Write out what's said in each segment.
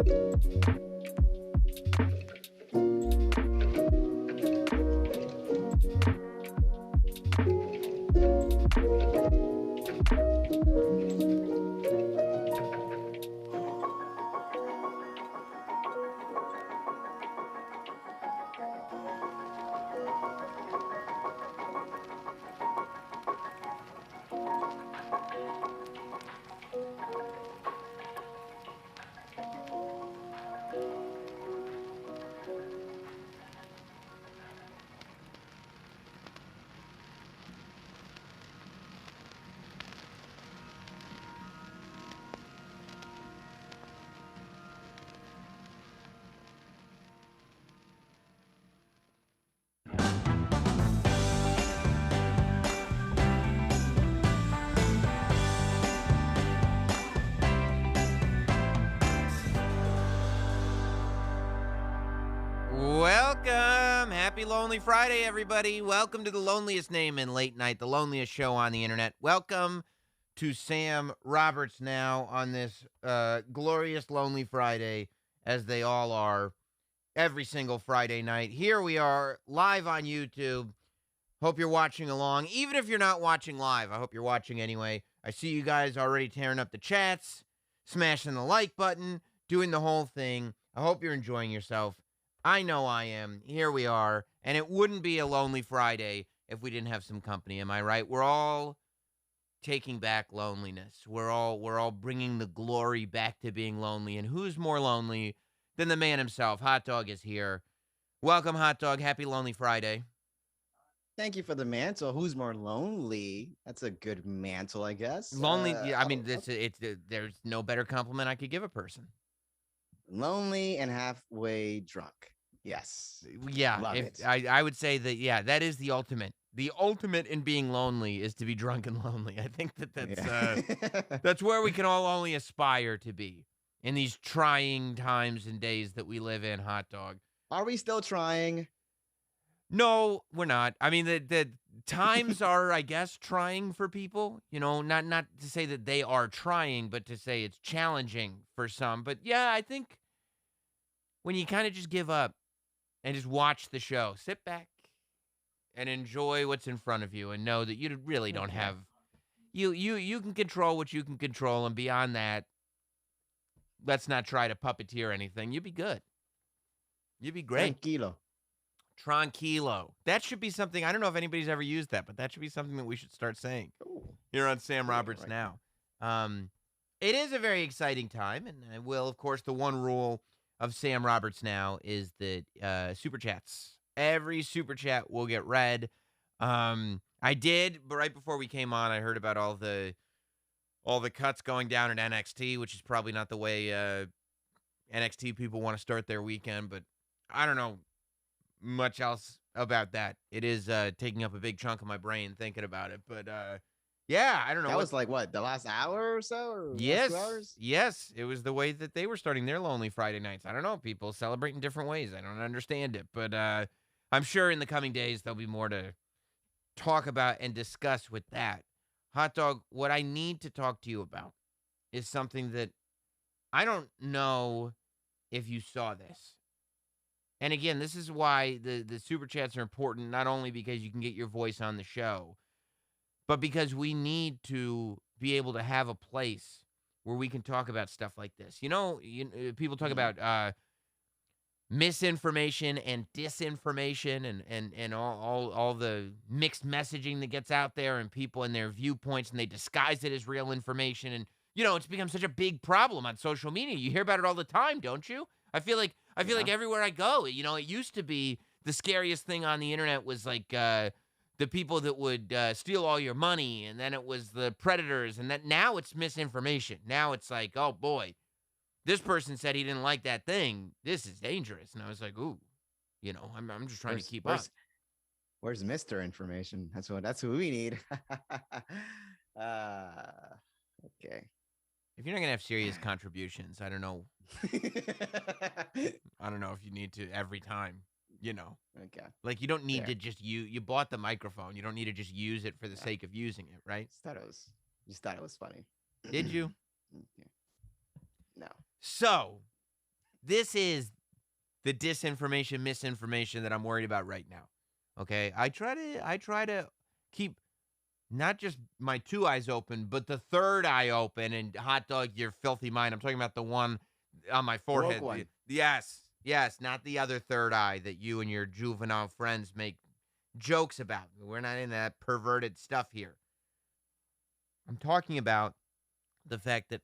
Welcome. Happy Lonely Friday, everybody. Welcome to the loneliest name in late night, the loneliest show on the internet. Welcome to Sam Roberts Now on this glorious Lonely Friday, as they all are every single Friday night. Here we are live on YouTube. Hope you're watching along. Even if you're not watching live, I hope you're watching anyway. I see you guys already tearing up the chats, smashing the like button, doing the whole thing. I hope you're enjoying yourself. I know I am. Here we are. And it wouldn't be a Lonely Friday if we didn't have some company. Am I right? We're all taking back loneliness. We're all bringing the glory back to being lonely. And who's more lonely than the man himself? Hot Dog is here. Welcome, Hot Dog. Happy Lonely Friday. Thank you for the mantle. Who's more lonely? That's a good mantle, I guess. Lonely. I mean, there's no better compliment I could give a person. Lonely and halfway drunk. Yes. Yeah. Love it. I would say that, yeah, that is the ultimate. The ultimate in being lonely is to be drunk and lonely. I think that's where we can all only aspire to be in these trying times and days that we live in, Hot Dog. Are we still trying? No, we're not. I mean, the times are, I guess, trying for people. You know, not to say that they are trying, but to say it's challenging for some. But yeah, I think when you kind of just give up and just watch the show, sit back and enjoy what's in front of you and know that you really don't have you can control what you can control, and beyond that, let's not try to puppeteer anything. You'd be good. You'd be great. Tranquilo. That should be something. I don't know if anybody's ever used that, but that should be something that we should start saying here on Sam Roberts Now. It is a very exciting time, and I will, of course, the one rule of Sam Roberts Now is that super chats. Every super chat will get read. I did, but right before we came on, I heard about all the cuts going down at NXT, which is probably not the way NXT people want to start their weekend, but I don't know much else about that. It is taking up a big chunk of my brain thinking about it, but yeah, I don't know. That was like what, the last hour or so? Or yes, 2 hours? Yes, it was the way that they were starting their Lonely Friday nights. I don't know, people celebrate in different ways. I don't understand it, but I'm sure in the coming days there'll be more to talk about and discuss with that. Hot Dog, what I need to talk to you about is something that I don't know if you saw this. And again, this is why the super chats are important, not only because you can get your voice on the show, but because we need to be able to have a place where we can talk about stuff like this. You know, people talk about misinformation and disinformation and all the mixed messaging that gets out there, and people and their viewpoints, and they disguise it as real information. And, you know, it's become such a big problem on social media. You hear about it all the time, don't you? I feel like everywhere I go, you know, it used to be the scariest thing on the internet was like the people that would steal all your money, and then it was the predators, and that now it's misinformation. Now it's like, oh boy, this person said he didn't like that thing. This is dangerous. And I was like, ooh, you know, I'm just trying to keep up. Where's Mr. Information? That's who we need. Okay. If you're not gonna have serious contributions, I don't know. I don't know if you need to every time, you know. Okay. Like, you don't need to just you bought the microphone. You don't need to just use it for the sake of using it, right? Just thought it was funny. Did you? Okay. No. So, This is the disinformation, misinformation that I'm worried about right now. Okay? I try to keep not just my two eyes open, but the third eye open. And hot dog, your filthy mind. I'm talking about the one on my forehead. One. Yes, not the other third eye that you and your juvenile friends make jokes about. We're not in that perverted stuff here. I'm talking about the fact that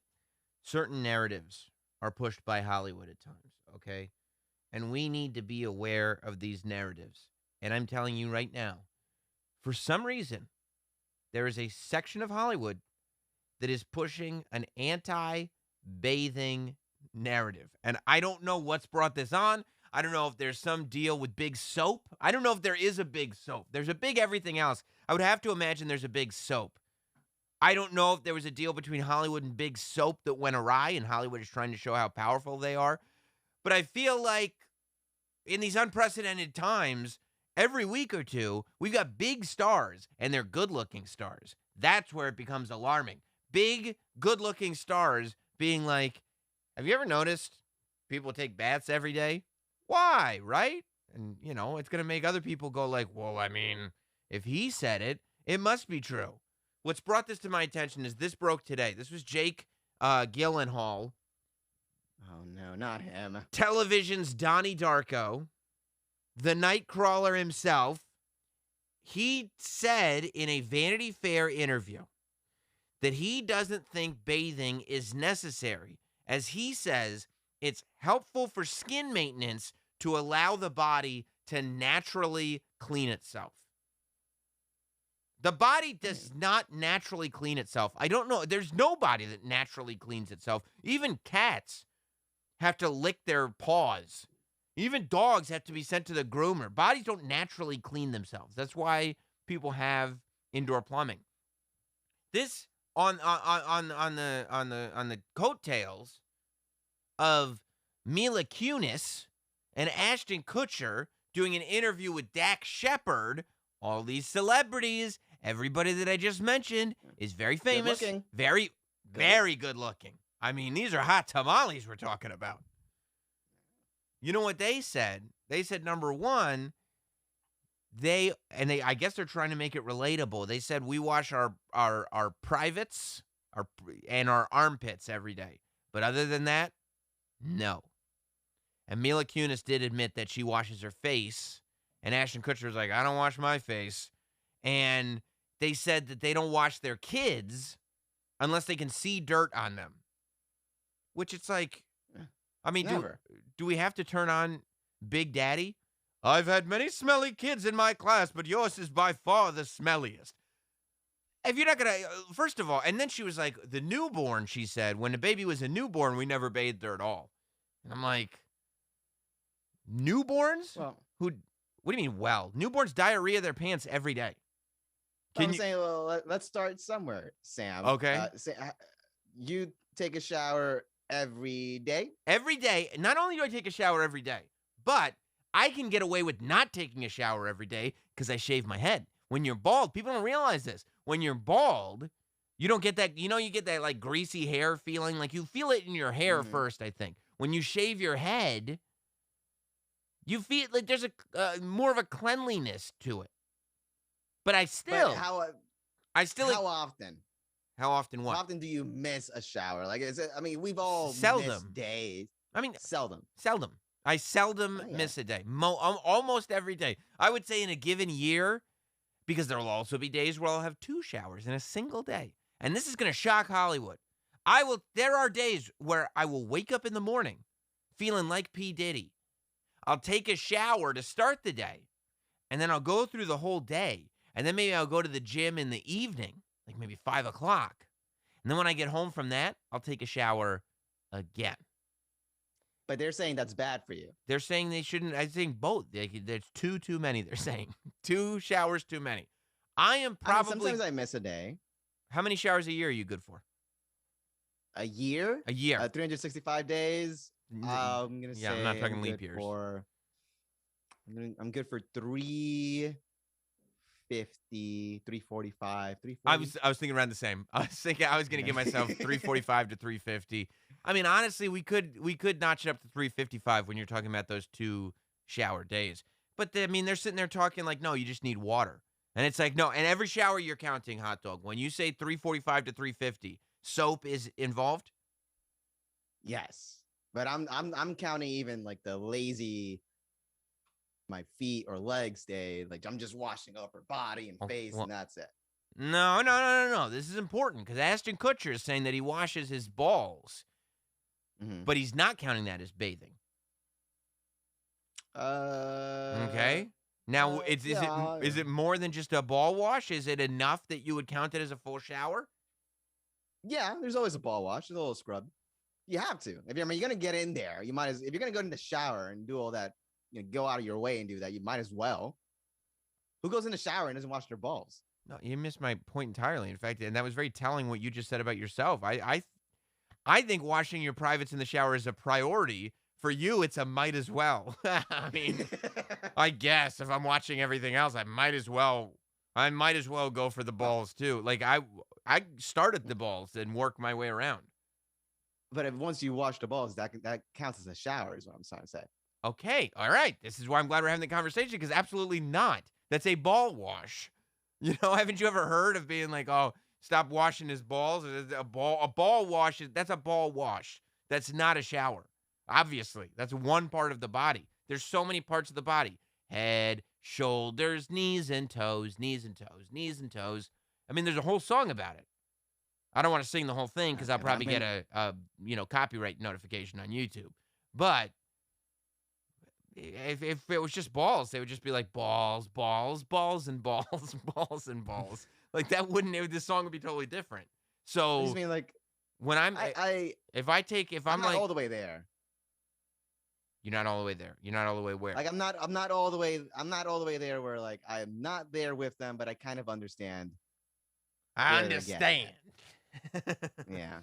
certain narratives are pushed by Hollywood at times, okay? And we need to be aware of these narratives. And I'm telling you right now, for some reason, there is a section of Hollywood that is pushing an anti-bathing narrative. And I don't know what's brought this on. I don't know if there's some deal with big soap. I don't know if there is a big soap. There's a big everything else. I would have to imagine there's a big soap. I don't know if there was a deal between Hollywood and big soap that went awry, and Hollywood is trying to show how powerful they are. But I feel like in these unprecedented times, every week or two, we've got big stars, and they're good-looking stars. That's where it becomes alarming. Big, good-looking stars being like, have you ever noticed people take baths every day? Why, right? And, you know, it's going to make other people go like, well, I mean, if he said it, it must be true. What's brought this to my attention is this broke today. This was Jake Gyllenhaal. Oh, no, not him. Television's Donnie Darko, the Nightcrawler himself. He said in a Vanity Fair interview that he doesn't think bathing is necessary, as he says it's helpful for skin maintenance to allow the body to naturally clean itself. The body does not naturally clean itself. I don't know. There's nobody that naturally cleans itself. Even cats have to lick their paws. Even dogs have to be sent to the groomer. Bodies don't naturally clean themselves. That's why people have indoor plumbing. This on the coattails of Mila Kunis and Ashton Kutcher doing an interview with Dax Shepard. All these celebrities, everybody that I just mentioned is very famous, very good looking. I mean, these are hot tamales we're talking about. You know what they said? They said, number one, I guess they're trying to make it relatable. They said we wash our privates and our armpits every day. But other than that, no. And Mila Kunis did admit that she washes her face. And Ashton Kutcher was like, I don't wash my face. And they said that they don't wash their kids unless they can see dirt on them. Which it's like, I mean, do we have to turn on Big Daddy? I've had many smelly kids in my class, but yours is by far the smelliest. If you're not going to, first of all, and then she was like, the newborn, she said, when the baby was a newborn, we never bathed her at all. And I'm like, newborns? Well, what do you mean, well? Newborns diarrhea their pants every day. I'm saying, well, let's start somewhere, Sam. Okay. You take a shower every day? Every day. Not only do I take a shower every day, but I can get away with not taking a shower every day because I shave my head. When you're bald, people don't realize this. When you're bald, you don't get that, you get that like greasy hair feeling. Like you feel it in your hair first, I think. When you shave your head, you feel like there's a more of a cleanliness to it. But I still... But how often? How often what? How often do you miss a shower? Like, we've all missed days. I mean, seldom. I seldom miss a day. Almost every day. I would say in a given year, because there will also be days where I'll have 2 showers in a single day. And this is going to shock Hollywood. There are days where I will wake up in the morning feeling like P. Diddy. I'll take a shower to start the day, and then I'll go through the whole day, and then maybe I'll go to the gym in the evening, like maybe 5 o'clock. And then when I get home from that, I'll take a shower again. But they're saying that's bad for you. They're saying they shouldn't. I think both. There's too many, they're saying. 2 showers too many. I am probably... sometimes I miss a day. How many showers a year are you good for? A year? A year. 365 days. I'm gonna say I'm not talking leap years. I'm good for 3 350, 345, I 340. was thinking around the same. I was thinking I was going to give myself 345 to 350. I mean, honestly, we could notch it up to 355 when you're talking about those 2 shower days. But I mean, they're sitting there talking like, no, you just need water. And it's like, no, and every shower you're counting, hot dog. When you say 345 to 350, soap is involved? Yes. But I'm counting even like the lazy my feet or legs day. Like I'm just washing upper body and face Well, and that's it. No. This is important because Ashton Kutcher is saying that he washes his balls, but he's not counting that as bathing. Okay. Now, is it more than just a ball wash? Is it enough that you would count it as a full shower? Yeah, there's always a ball wash, there's a little scrub. You have to. If you're gonna get in there, you might as if you're gonna go in the shower and do all that, go out of your way and do that, you might as well. Who goes in the shower and doesn't wash their balls? No, you missed my point entirely. In fact, and that was very telling what you just said about yourself. I think washing your privates in the shower is a priority. For you, it's a might as well. I mean, I guess if I'm watching everything else, I might as well go for the balls too. Like I started the balls and work my way around. But if once you wash the balls, that counts as a shower, is what I'm trying to say. Okay, all right. This is why I'm glad we're having the conversation because absolutely not. That's a ball wash. Haven't you ever heard of being like, oh, stop washing his balls? A ball wash that's a ball wash. That's not a shower. Obviously, that's one part of the body. There's so many parts of the body. Head, shoulders, knees and toes, knees and toes, knees and toes. I mean, there's a whole song about it. I don't want to sing the whole thing because I'll probably get a copyright notification on YouTube. But if it was just balls, they would just be like balls, balls, balls, and balls, balls, and balls. Like that this song would be totally different. So I just mean like when I'm not all the way there. You're not all the way there. You're not all the way where? Like I'm not all the way there where like I'm not there with them, but I kind of understand. I understand. Yeah.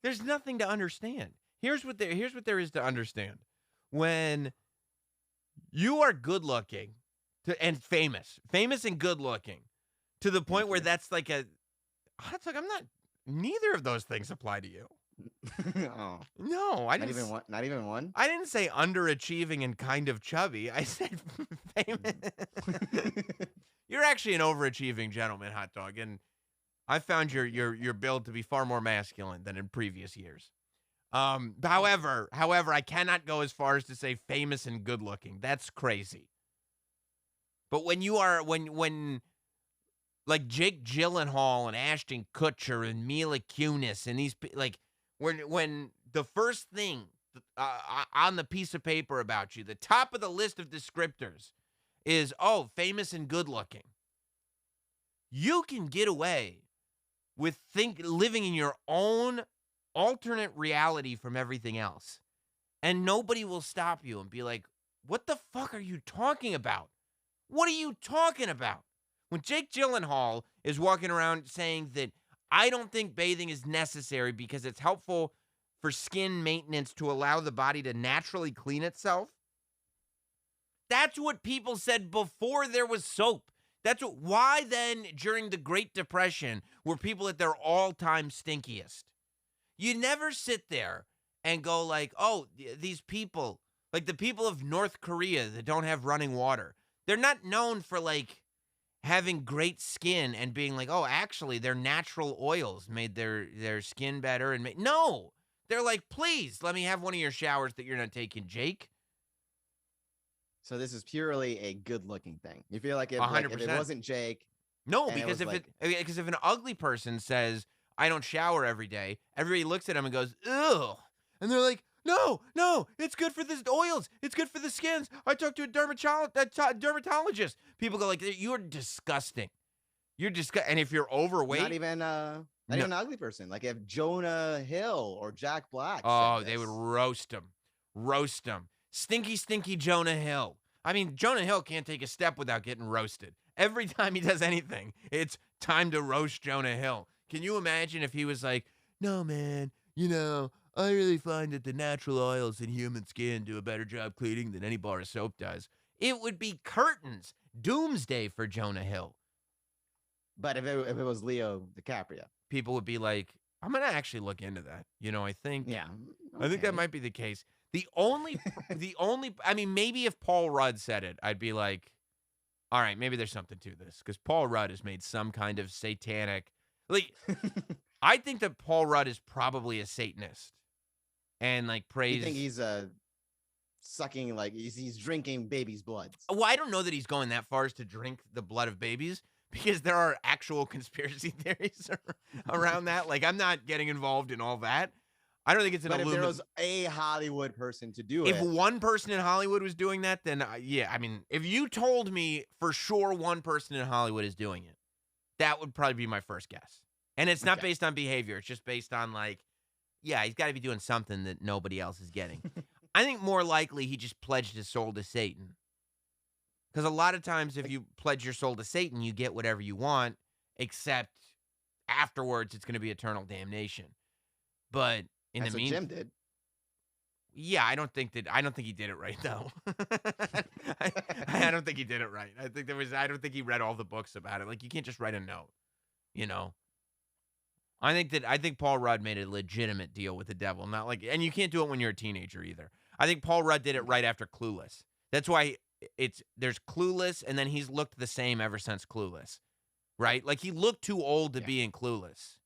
There's nothing to understand. Here's what there is to understand. When you are good looking and famous and good looking to the point where that's like neither of those things apply to you. Oh. No, not even one. I didn't say underachieving and kind of chubby. I said famous. You're actually an overachieving gentleman, hot dog, and I found your build to be far more masculine than in previous years. However, I cannot go as far as to say famous and good looking. That's crazy. But when you are when like Jake Gyllenhaal and Ashton Kutcher and Mila Kunis and these like when the first thing on the piece of paper about you, the top of the list of descriptors is famous and good looking. You can get away with living in your own alternate reality from everything else. And nobody will stop you and be like, what the fuck are you talking about? What are you talking about? When Jake Gyllenhaal is walking around saying that I don't think bathing is necessary because it's helpful for skin maintenance to allow the body to naturally clean itself. That's what people said before there was soap. Why then during the Great Depression were people at their all-time stinkiest? You never sit there and go like, oh, these people, like the people of North Korea that don't have running water, they're not known for like having great skin and being like, oh, actually their natural oils made their skin better. And no, they're like, please let me have one of your showers that you're not taking, Jake. So this is purely a good-looking thing. You feel like if it wasn't Jake. No, because if an ugly person says, I don't shower every day, everybody looks at him and goes, ugh. And they're like, no, it's good for the oils. It's good for the skins. I talked to a dermatologist. People go like, you're disgusting. You're disgusting. And if you're overweight. Not even an ugly person. Like if Jonah Hill or Jack Black. Oh, they would roast him. Stinky Jonah Hill. I mean, Jonah Hill can't take a step without getting roasted. Every time he does anything, it's time to roast Jonah Hill. Can you imagine if he was like, no, man, I really find that the natural oils in human skin do a better job cleaning than any bar of soap does. It would be curtains. Doomsday for Jonah Hill. But if it was Leo DiCaprio, people would be like, I'm going to actually look into that. I think yeah, I think that might be the case. I mean, maybe if Paul Rudd said it, I'd be like, all right, maybe there's something to this, because Paul Rudd has made some kind of satanic, like, I think that Paul Rudd is probably a Satanist and like praise. You think he's sucking, like he's drinking babies' blood? Well, I don't know that he's going that far as to drink the blood of babies, because there are actual conspiracy theories around that. Like, I'm not getting involved in all that. I don't think it's an But if there was a Hollywood person to do If it. one person in Hollywood was doing that, then yeah, I mean, if you told me for sure one person in Hollywood is doing it, that would probably be my first guess. And it's not based on behavior. It's just based on, like, yeah, he's got to be doing something that nobody else is getting. I think more likely he just pledged his soul to Satan. Because a lot of times if you pledge your soul to Satan, you get whatever you want, except afterwards it's going to be eternal damnation. But in That's the what Jim did. Yeah, I don't think he did it right, though. I don't think he did it right. I don't think he read all the books about it. Like, you can't just write a note, I think Paul Rudd made a legitimate deal with the devil, not like, and you can't do it when you're a teenager either. I think Paul Rudd did it right after Clueless. That's why there's Clueless, and then he's looked the same ever since Clueless, right? Like, he looked too old to be in Clueless.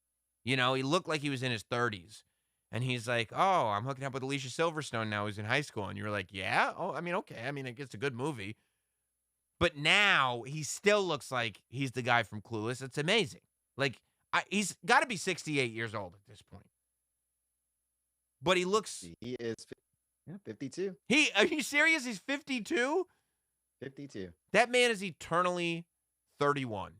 He looked like he was in his 30s. And he's like, oh, I'm hooking up with Alicia Silverstone now, who's in high school. And you were like, yeah? Oh, I mean, okay. I mean, it's a good movie. But now he still looks like he's the guy from Clueless. It's amazing. Like, he's got to be 68 years old at this point. But he looks... He is 52. Are you serious? He's 52? 52. That man is eternally 31.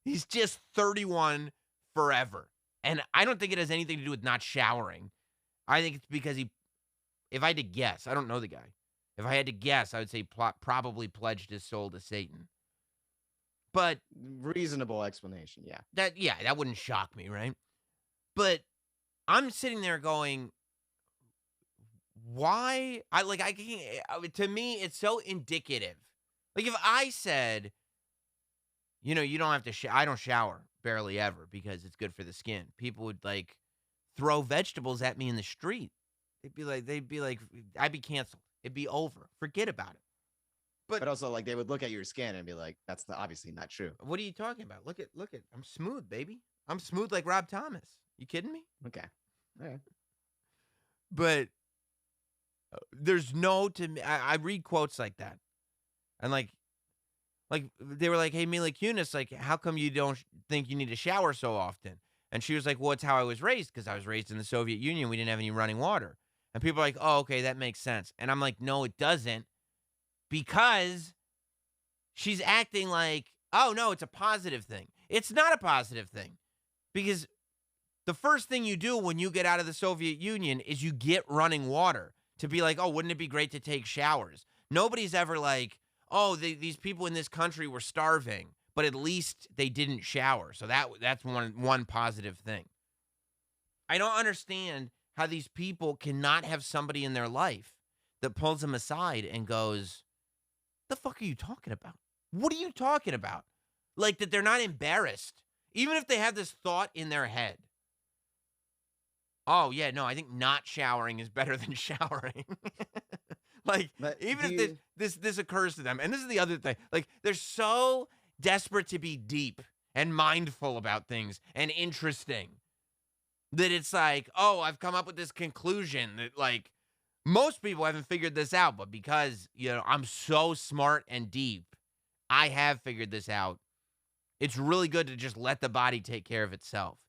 He's just 31 forever. And I don't think it has anything to do with not showering. I think it's because if I had to guess, I don't know the guy. If I had to guess, I would say probably pledged his soul to Satan. But reasonable explanation, yeah. That wouldn't shock me, right? But I'm sitting there going, why? To me, it's so indicative. Like, if I said, you don't have to I don't shower barely ever because it's good for the skin. People would like throw vegetables at me in the street. They'd be like, I'd be canceled. It'd be over. Forget about it. But also, like, they would look at your skin and be like, that's obviously not true. What are you talking about? Look at, I'm smooth, baby. I'm smooth like Rob Thomas. You kidding me? Okay. All right. But I read quotes like that. And like they were like, hey, Mila Kunis, like, how come you don't think you need to shower so often? And she was like, well, it's how I was raised, because I was raised in the Soviet Union. We didn't have any running water. And people are like, oh, okay, that makes sense. And I'm like, no, it doesn't, because she's acting like, oh, no, it's a positive thing. It's not a positive thing, because the first thing you do when you get out of the Soviet Union is you get running water to be like, oh, wouldn't it be great to take showers? Nobody's ever like, oh, these people in this country were starving, but at least they didn't shower. So that's one positive thing. I don't understand how these people cannot have somebody in their life that pulls them aside and goes, the fuck are you talking about? What are you talking about? Like, that they're not embarrassed, even if they have this thought in their head. Oh, yeah, no, I think not showering is better than showering. Like, but even if this occurs to them, and this is the other thing, like, they're so desperate to be deep and mindful about things and interesting that it's like, oh, I've come up with this conclusion that, like, most people haven't figured this out, but because, I'm so smart and deep, I have figured this out. It's really good to just let the body take care of itself.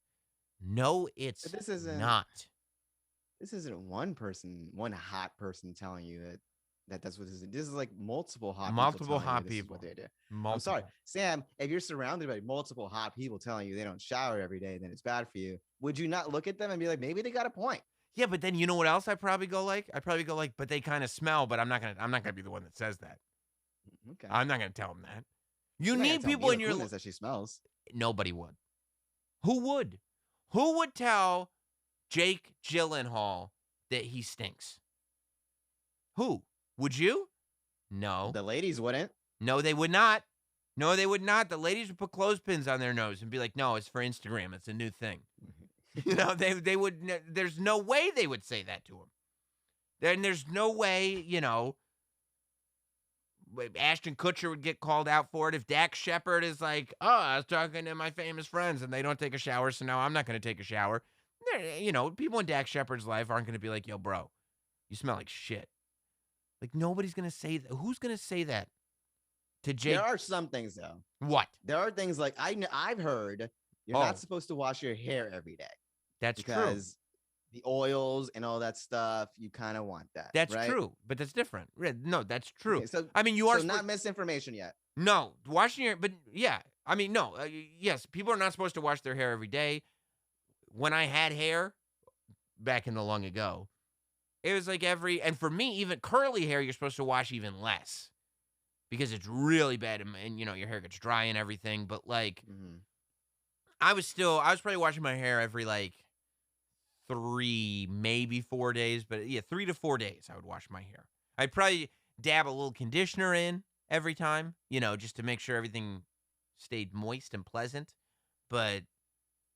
No, it's not. This isn't one hot person telling you that's what this is. This is like multiple hot people. What they do. I'm sorry, Sam, if you're surrounded by multiple hot people telling you they don't shower every day, then it's bad for you. Would you not look at them and be like, maybe they got a point? Yeah, but then you know what else I'd probably go like, but they kind of smell, but I'm not gonna be the one that says that. Okay. I'm not gonna tell them that. You need people in your life that she smells. Nobody would. Who would? Who would tell Jake Gyllenhaal that he stinks? Who? Would you? No. The ladies wouldn't. No, they would not. No, they would not. The ladies would put clothespins on their nose and be like, no, it's for Instagram. It's a new thing. They would, there's no way they would say that to him. Then there's no way, Ashton Kutcher would get called out for it. If Dax Shepard is like, oh, I was talking to my famous friends and they don't take a shower, so now I'm not going to take a shower. People in Dax Shepard's life aren't going to be like, yo, bro, you smell like shit. Like, nobody's going to say that. Who's going to say that to Jake? There are some things, though. What? There are things like I've heard you're not supposed to wash your hair every day. That's true. Because the oils and all that stuff, you kind of want that. That's right? true, but that's different. No, that's true. Okay, so, I mean, you are not misinformation yet. No, washing your, but yeah, I mean, no, yes, people are not supposed to wash their hair every day. When I had hair back in the long ago, it was like and for me, even curly hair, you're supposed to wash even less because it's really bad and your hair gets dry and everything. But like, I was probably washing my hair every like 3, maybe 4 days, but yeah, 3 to 4 days I would wash my hair. I'd probably dab a little conditioner in every time, just to make sure everything stayed moist and pleasant. But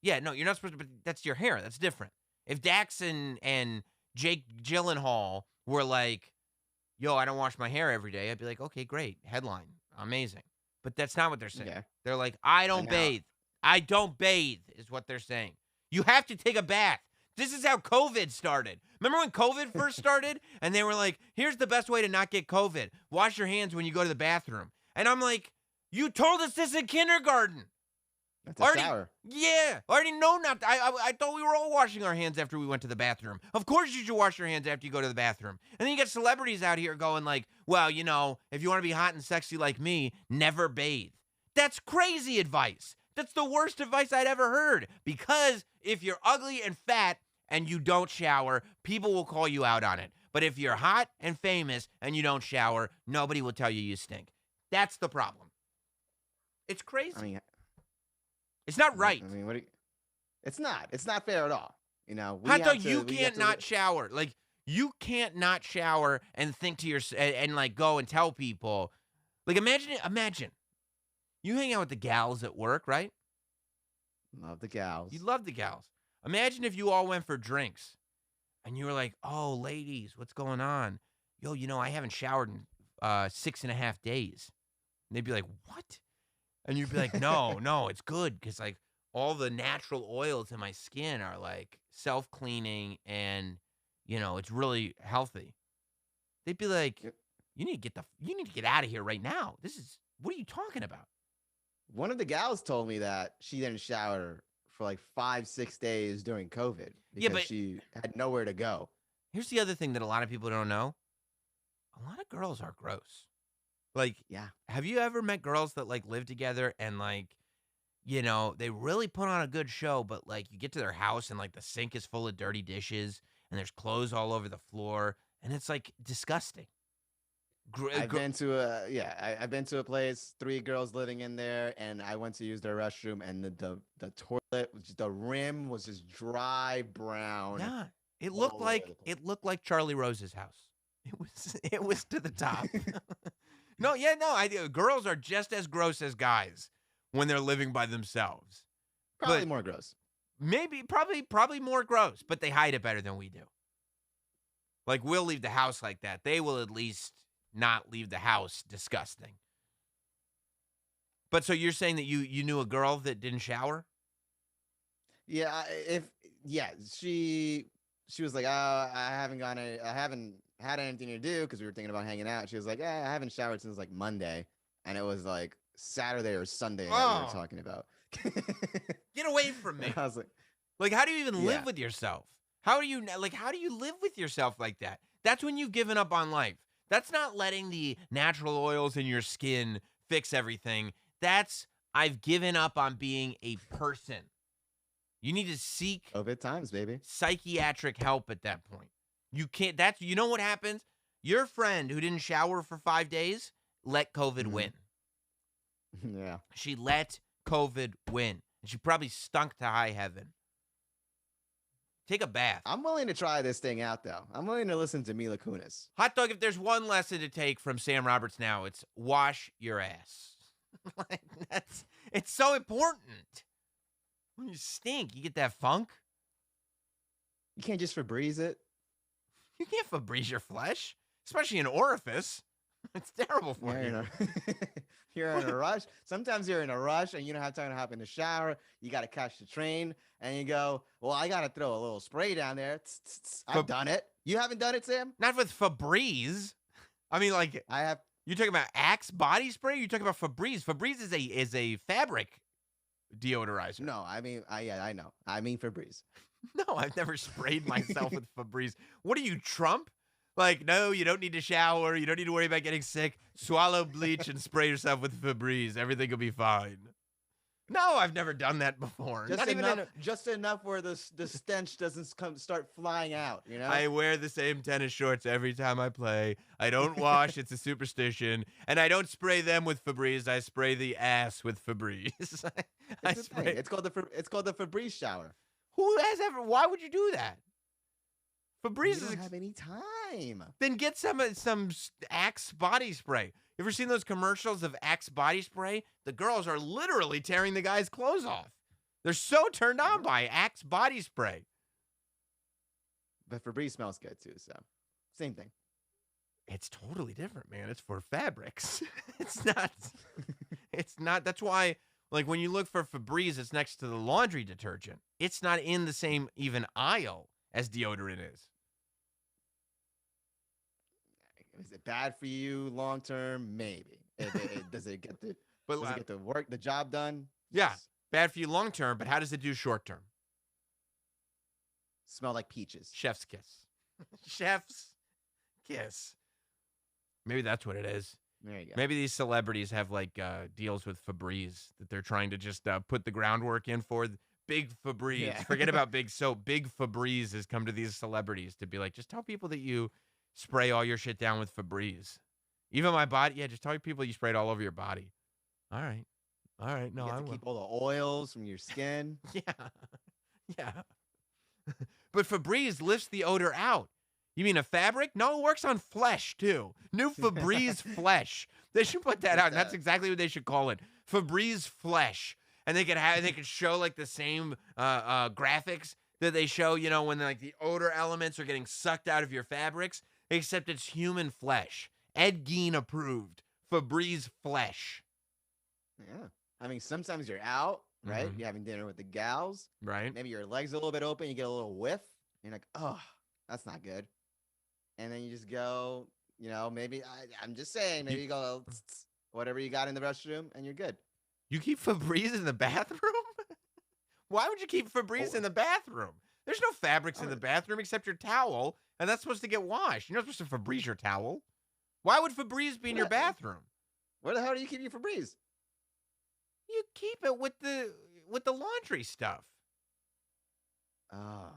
yeah, no, you're not supposed to, but that's your hair. That's different. If Dax and Jake Gyllenhaal were like, yo, I don't wash my hair every day, I'd be like, okay, great. Headline. Amazing. But that's not what they're saying. Yeah. They're like, I don't bathe. I don't bathe is what they're saying. You have to take a bath. This is how COVID started. Remember when COVID first started? And they were like, here's the best way to not get COVID. Wash your hands when you go to the bathroom. And I'm like, you told us this in kindergarten. That's a shower. Yeah. I already know not. I thought we were all washing our hands after we went to the bathroom. Of course you should wash your hands after you go to the bathroom. And then you get celebrities out here going like, well, if you want to be hot and sexy like me, never bathe. That's crazy advice. That's the worst advice I'd ever heard. Because if you're ugly and fat and you don't shower, people will call you out on it. But if you're hot and famous and you don't shower, nobody will tell you stink. That's the problem. It's crazy. I mean, it's not right. I mean, it's not. It's not fair at all. You can't not shower. Like, you can't not shower and think to yourself and like go and tell people. Like, imagine. You hang out with the gals at work, right? Love the gals. You love the gals. Imagine if you all went for drinks and you were like, oh, ladies, what's going on? Yo, I haven't showered in 6.5 days. And they'd be like, what? And you'd be like, no, it's good because like all the natural oils in my skin are like self-cleaning and, it's really healthy. They'd be like, you need to get out of here right now. What are you talking about? One of the gals told me that she didn't shower for like 5-6 days during COVID because she had nowhere to go. Here's the other thing that a lot of people don't know. A lot of girls are gross. Like, yeah. Have you ever met girls that like live together and like, they really put on a good show, but like you get to their house and like the sink is full of dirty dishes and there's clothes all over the floor and it's like disgusting. I've been to a place, 3 girls living in there, and I went to use their restroom, and the toilet, the rim was just dry brown. Yeah, it looked like Charlie Rose's house. It was to the top. Girls are just as gross as guys when they're living by themselves. Probably more gross. Maybe, probably more gross, but they hide it better than we do. Like, we'll leave the house like that. They will at least not leave the house disgusting. But so you're saying that you knew a girl that didn't shower? Yeah, she was like, I haven't had anything to do because we were thinking about hanging out. She was like, I haven't showered since like Monday, and it was like Saturday or Sunday that we were talking about. Get away from me! I was like, how do you even live with yourself? How do you live with yourself like that? That's when you've given up on life. That's not letting the natural oils in your skin fix everything. That's I've given up on being a person. You need to seek COVID times, baby. Psychiatric help at that point. You can't. You know what happens? Your friend who didn't shower for 5 days let COVID win. Yeah. She let COVID win. And she probably stunk to high heaven. Take a bath. I'm willing to try this thing out, though. I'm willing to listen to Mila Kunis. Hot dog, if there's one lesson to take from Sam Roberts now, it's wash your ass. Like, it's so important. When you stink, you get that funk. You can't just Febreze it. You can't Febreze your flesh, especially an orifice. It's terrible for you. You're in a rush. Sometimes you're in a rush and you don't have time to hop in the shower. You got to catch the train and you go, well, I got to throw a little spray down there. I've done it. You haven't done it, Sam? Not with Fabreeze. I mean, like, I have. You're talking about Axe body spray? You're talking about Fabreeze. Fabreeze is a fabric deodorizer. No, I mean, I know. I mean Febreze. No, I've never sprayed myself with Fabreeze. What are you, Trump? Like, no, you don't need to shower. You don't need to worry about getting sick. Swallow bleach and spray yourself with Fabreeze. Everything will be fine. No, I've never done that before. Just enough where the stench doesn't start flying out, you know? I wear the same tennis shorts every time I play. I don't wash. It's a superstition. And I don't spray them with Febreze. I spray the ass with Febreze. It's called the Febreze shower. Who has ever? Why would you do that? Febreze doesn't have any time. Then get some Axe body spray. You ever seen those commercials of Axe body spray? The girls are literally tearing the guy's clothes off. They're so turned on by Axe body spray. But Febreze smells good too, so same thing. It's totally different, man. It's for fabrics. It's not. It's not. That's why, like, when you look for Febreze, it's next to the laundry detergent. It's not in the same even aisle as deodorant is. Is it bad for you long term? Maybe. Does it get the job done? Yeah, bad for you long term, but how does it do short term? Smell like peaches. Chef's kiss. Chef's kiss. Maybe that's what it is. There you go. Maybe these celebrities have like deals with Febreze that they're trying to just put the groundwork in for. Big Febreze. Yeah. Forget about big soap. Big Febreze has come to these celebrities to be like, just tell people that you spray all your shit down with Febreze. Even my body. Yeah, just tell people you spray it all over your body. All right. All right. No, I will keep all the oils from your skin. Yeah. Yeah. But Febreze lifts the odor out. You mean a fabric? No, it works on flesh, too. New Febreze Flesh. They should put that out, and that's exactly what they should call it. Febreze Flesh. And they could show, like, the same graphics that they show, you know, when, like, the odor elements are getting sucked out of your fabrics, except it's human flesh. Ed Gein approved. Febreze Flesh. Yeah. I mean, sometimes you're out, right? Mm-hmm. You're having dinner with the gals. Right. Maybe your leg's a little bit open. You get a little whiff. And you're like, oh, that's not good. And then you just go, you know, maybe, I'm just saying, maybe you go, whatever you got in the restroom, and you're good. You keep Febreze in the bathroom? Why would you keep Febreze in the bathroom? There's no fabrics in the bathroom except your towel, and that's supposed to get washed. You're not supposed to Febreze your towel. Why would Febreze be in your bathroom? Where the hell do you keep your Febreze? You keep it with the laundry stuff. Oh.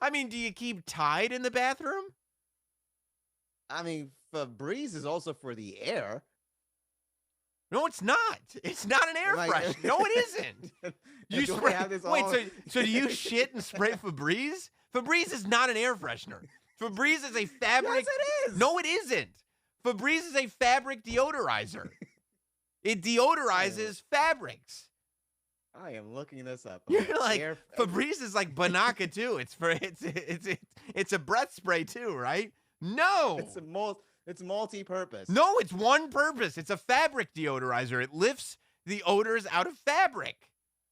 I mean, do you keep Tide in the bathroom? I mean, Febreze is also for the air. No, it's not. It's not an air freshener. No, it isn't. You spray. So do you shit and spray Febreze? Febreze is not an air freshener. Febreze is a fabric. Yes, it is. No, it isn't. Febreze is a fabric deodorizer. It deodorizes fabrics. I am looking this up. You're like, Febreze is like Banaka too. It's a breath spray too, right? No. It's multi-purpose. No, it's one purpose. It's a fabric deodorizer. It lifts the odors out of fabric.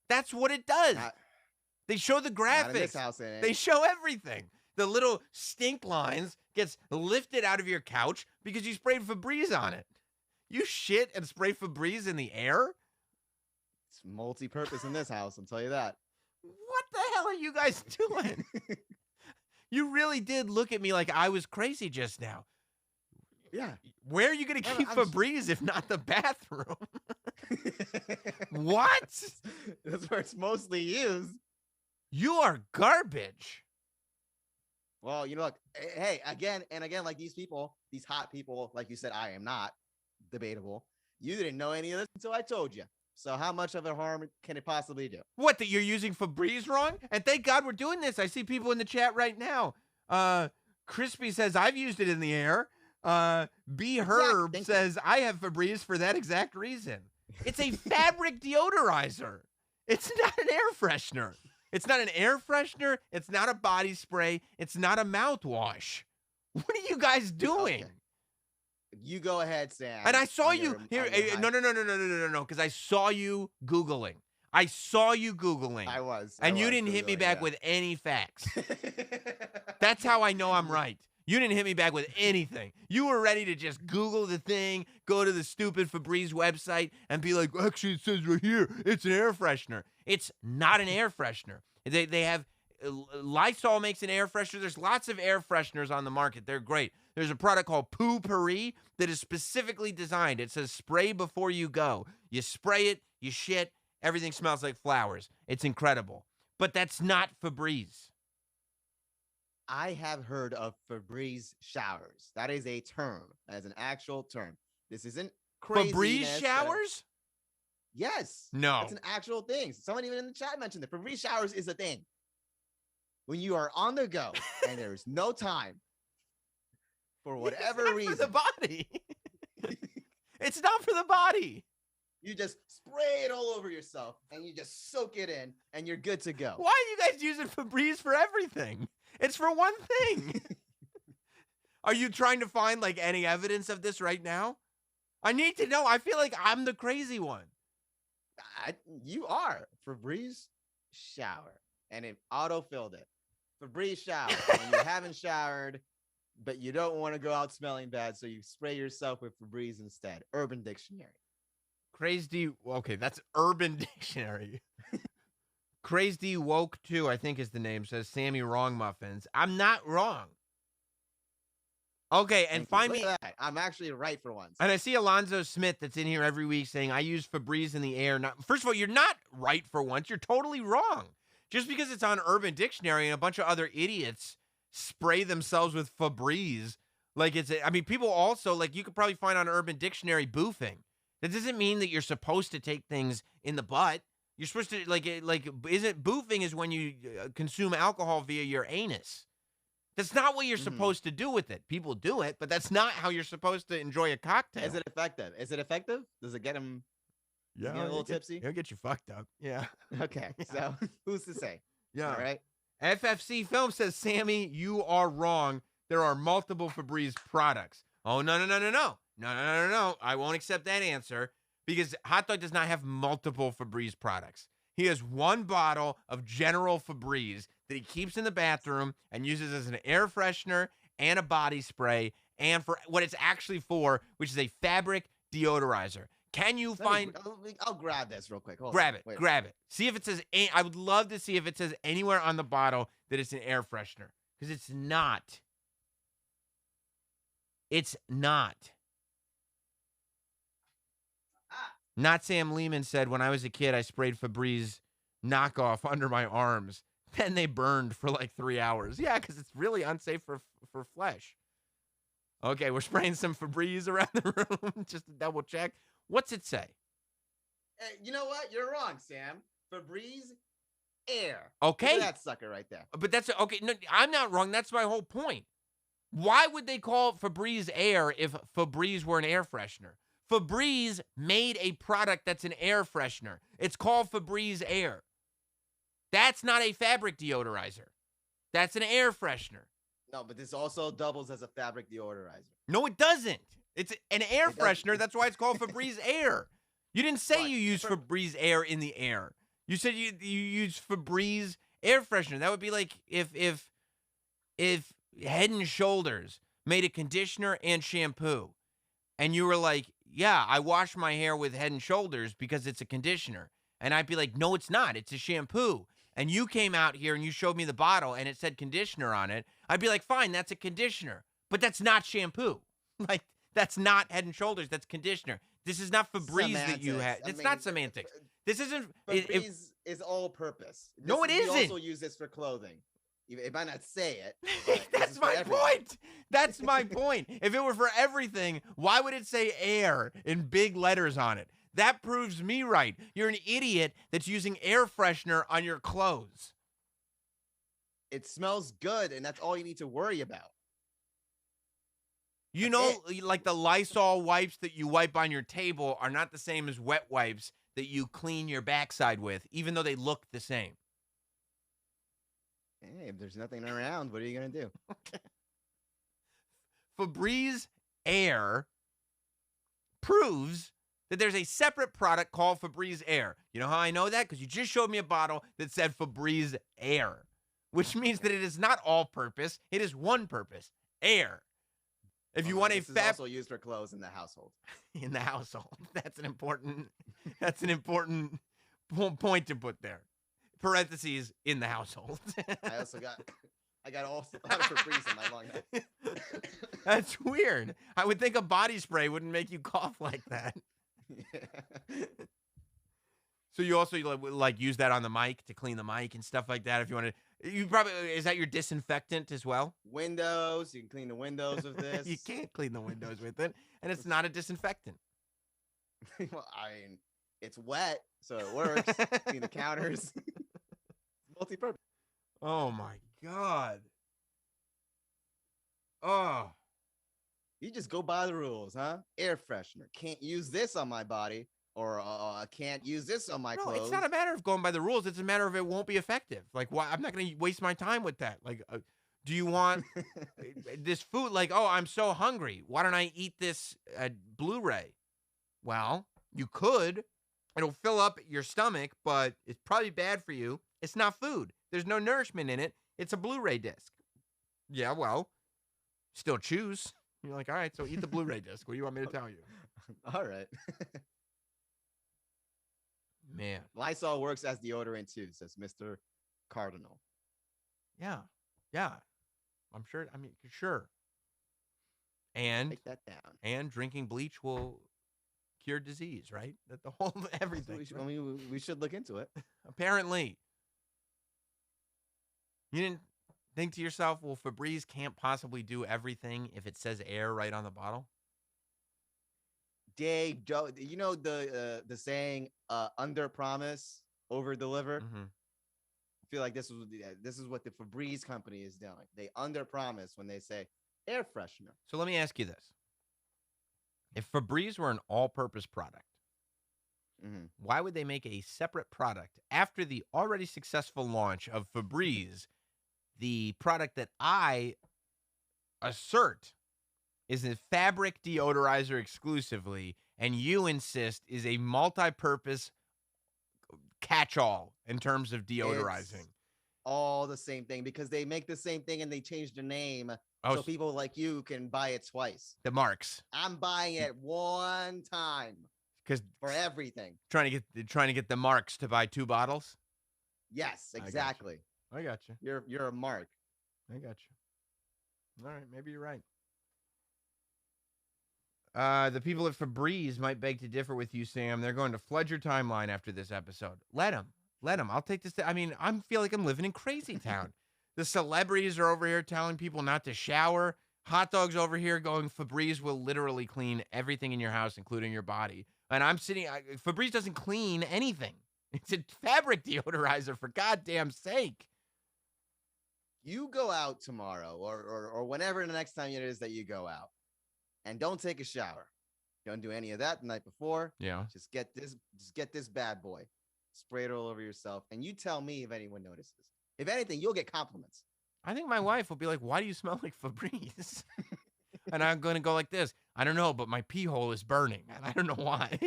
That's what it does. They show the graphics. Not in this house, it ain't. They show everything. The little stink lines gets lifted out of your couch because you sprayed Febreze on it. You shit and spray Febreze in the air? It's multi-purpose in this house, I'll tell you that. What the hell are you guys doing? You really did look at me like I was crazy just now. Yeah. Where are you going to keep Febreze if not the bathroom? What? That's where it's mostly used. You are garbage. Well, you know, look, hey, again, like these people, these hot people, like you said, I am not debatable. You didn't know any of this until I told you. So how much of a harm can it possibly do? What, that you're using Fabreeze wrong? And thank God we're doing this. I see people in the chat right now. Crispy says, I've used it in the air. B Herb says, I have Fabreeze for that exact reason. It's a fabric deodorizer. It's not an air freshener. It's not an air freshener. It's not a body spray. It's not a mouthwash. What are you guys doing? Okay. You go ahead, Sam. And I saw you here. No, because I saw you Googling. I was. And you didn't hit me back with any facts. That's how I know I'm right. You didn't hit me back with anything. You were ready to just Google the thing, go to the stupid Fabreeze website, and be like, actually, it says right here, it's an air freshener. It's not an air freshener. They have, Lysol makes an air freshener. There's lots of air fresheners on the market. They're great. There's a product called Poo-Pourri that is specifically designed. It says spray before you go. You spray it, you shit, everything smells like flowers. It's incredible. But that's not Fabreeze. I have heard of Fabreeze showers. That is a term. That is an actual term. This isn't crazy. Fabreeze showers? Yes. No. It's an actual thing. Someone even in the chat mentioned it. Fabreeze showers is a thing. When you are on the go and there's no time for whatever reason. It's not for the body. It's not for the body. You just spray it all over yourself and you just soak it in and you're good to go. Why are you guys using Fabreeze for everything? It's for one thing. Are you trying to find like any evidence of this right now? I need to know. I feel like I'm the crazy one. You are. Fabreeze shower. And it auto-filled it. Fabreeze shower. And you haven't showered, but you don't want to go out smelling bad, so you spray yourself with Fabreeze instead. Urban Dictionary. Crazy. Okay, that's Urban Dictionary. Crazy Woke 2, I think is the name, says Sammy Wrong Muffins. I'm not wrong. Okay, and find me. I'm actually right for once. And I see Alonzo Smith that's in here every week saying, I use Fabreeze in the air. First of all, you're not right for once. You're totally wrong. Just because it's on Urban Dictionary and a bunch of other idiots spray themselves with Fabreeze, like people also, like you could probably find on Urban Dictionary boofing. That doesn't mean that you're supposed to take things in the butt. You're supposed to, boofing is when you consume alcohol via your anus. That's not what you're supposed to do with it. People do it, but that's not how you're supposed to enjoy a cocktail. Is it effective? Does it get him a little tipsy? It'll get you fucked up. Yeah. Okay. Yeah. So who's to say? Yeah. All right. FFC Film says, Sammy, you are wrong. There are multiple Fabreeze products. Oh, no. No. I won't accept that answer because Hot Dog does not have multiple Fabreeze products. He has one bottle of General Fabreeze that he keeps in the bathroom and uses as an air freshener and a body spray and for what it's actually for, which is a fabric deodorizer. Can you find... I'll grab this real quick. Grab it. See if it says... I would love to see if it says anywhere on the bottle that it's an air freshener. Because it's not. It's not. Not Sam Lehman said, when I was a kid, I sprayed Fabreeze knockoff under my arms. Then they burned for like 3 hours. Yeah, because it's really unsafe for flesh. Okay, we're spraying some Fabreeze around the room just to double check. What's it say? Hey, you know what? You're wrong, Sam. Fabreeze air. Okay. Look at that sucker right there. But that's okay. No, I'm not wrong. That's my whole point. Why would they call it Fabreeze air if Fabreeze were an air freshener? Fabreeze made a product that's an air freshener. It's called Fabreeze air. That's not a fabric deodorizer. That's an air freshener. No, but this also doubles as a fabric deodorizer. No, it doesn't. It's an air freshener. That's why it's called Fabreeze air. You didn't say you use Fabreeze air in the air. You said you use Fabreeze air freshener. That would be like if Head and Shoulders made a conditioner and shampoo, and you were like, yeah, I wash my hair with Head and Shoulders because it's a conditioner. And I'd be like, no, it's not. It's a shampoo. And you came out here and you showed me the bottle and it said conditioner on it. I'd be like, fine, that's a conditioner. But that's not shampoo. Like, that's not Head and Shoulders. That's conditioner. This is not Fabreeze that you had. It's not semantics. This isn't. Fabreeze is all purpose. No, it isn't. We also use this for clothing. It might not say it. That's my point. That's my point. If it were for everything, why would it say air in big letters on it? That proves me right. You're an idiot that's using air freshener on your clothes. It smells good, and that's all you need to worry about. You That's know, like the Lysol wipes that you wipe on your table are not the same as wet wipes that you clean your backside with, even though they look the same. Hey, if there's nothing around, what are you going to do? Fabreeze Air proves that there's a separate product called Fabreeze Air. You know how I know that? Because you just showed me a bottle that said Fabreeze Air, which means that it is not all-purpose. It is one-purpose, air. If you want a this is also used for clothes in the household. In the household, that's an important point to put there. Parentheses, in the household. I got all a lot of Fabreeze in my long neck. That's weird. I would think a body spray wouldn't make you cough like that. Yeah. So you also like use that on the mic to clean the mic and stuff like that. If you want to, you probably is that your disinfectant as well? Windows, you can clean the windows with this. You can't clean the windows with it, and it's not a disinfectant. Well, I mean, it's wet, so it works. Clean the counters. Multi-purpose. Oh my God. Oh. You just go by the rules, huh? Air freshener. Can't use this on my body, or I can't use this on my clothes. It's not a matter of going by the rules. It's a matter of it won't be effective. Like, why? I'm not going to waste my time with that. Like, do you want this food? Like, oh, I'm so hungry. Why don't I eat this Blu-ray? Well, you could. It'll fill up your stomach, but it's probably bad for you. It's not food. There's no nourishment in it. It's a Blu-ray disc. Yeah, well, still choose. You're like, all right, so eat the Blu-ray disc. What do you want me to tell you? All right. Man. Lysol works as deodorant too, says Mr. Cardinal. Yeah. Yeah. I'm sure. I mean, sure. And take that down. And drinking bleach will cure disease, right? That the whole everything. We should look into it. Apparently. You didn't think to yourself, well, Fabreeze can't possibly do everything if it says air right on the bottle? Dave, you know the saying, under promise, over deliver? Mm-hmm. I feel like this is what the Fabreeze company is doing. They under promise when they say air freshener. So let me ask you this. If Fabreeze were an all-purpose product, why would they make a separate product after the already successful launch of Fabreeze, the product that I assert is a fabric deodorizer exclusively, and you insist is a multi-purpose catch-all in terms of deodorizing? It's all the same thing because they make the same thing and they change the name so people like you can buy it twice. The marks. I'm buying it one time for everything. Trying to get the marks to buy 2 bottles? Yes, exactly. I got you. You're a mark. I got you. All right, maybe you're right. The people at Fabreeze might beg to differ with you, Sam. They're going to flood your timeline after this episode. Let them. I'll take this. I mean, I feel like I'm living in crazy town. The celebrities are over here telling people not to shower. Hot Dog's over here going, Fabreeze will literally clean everything in your house, including your body. And I'm sitting, Fabreeze doesn't clean anything. It's a fabric deodorizer, for goddamn sake. You go out tomorrow or whenever the next time it is that you go out, and don't take a shower. Don't do any of that the night before. Yeah. Just get this bad boy. Spray it all over yourself. And you tell me if anyone notices. If anything, you'll get compliments. I think my wife will be like, why do you smell like Fabreeze? And I'm going to go like this. I don't know, but my pee hole is burning. And I don't know why.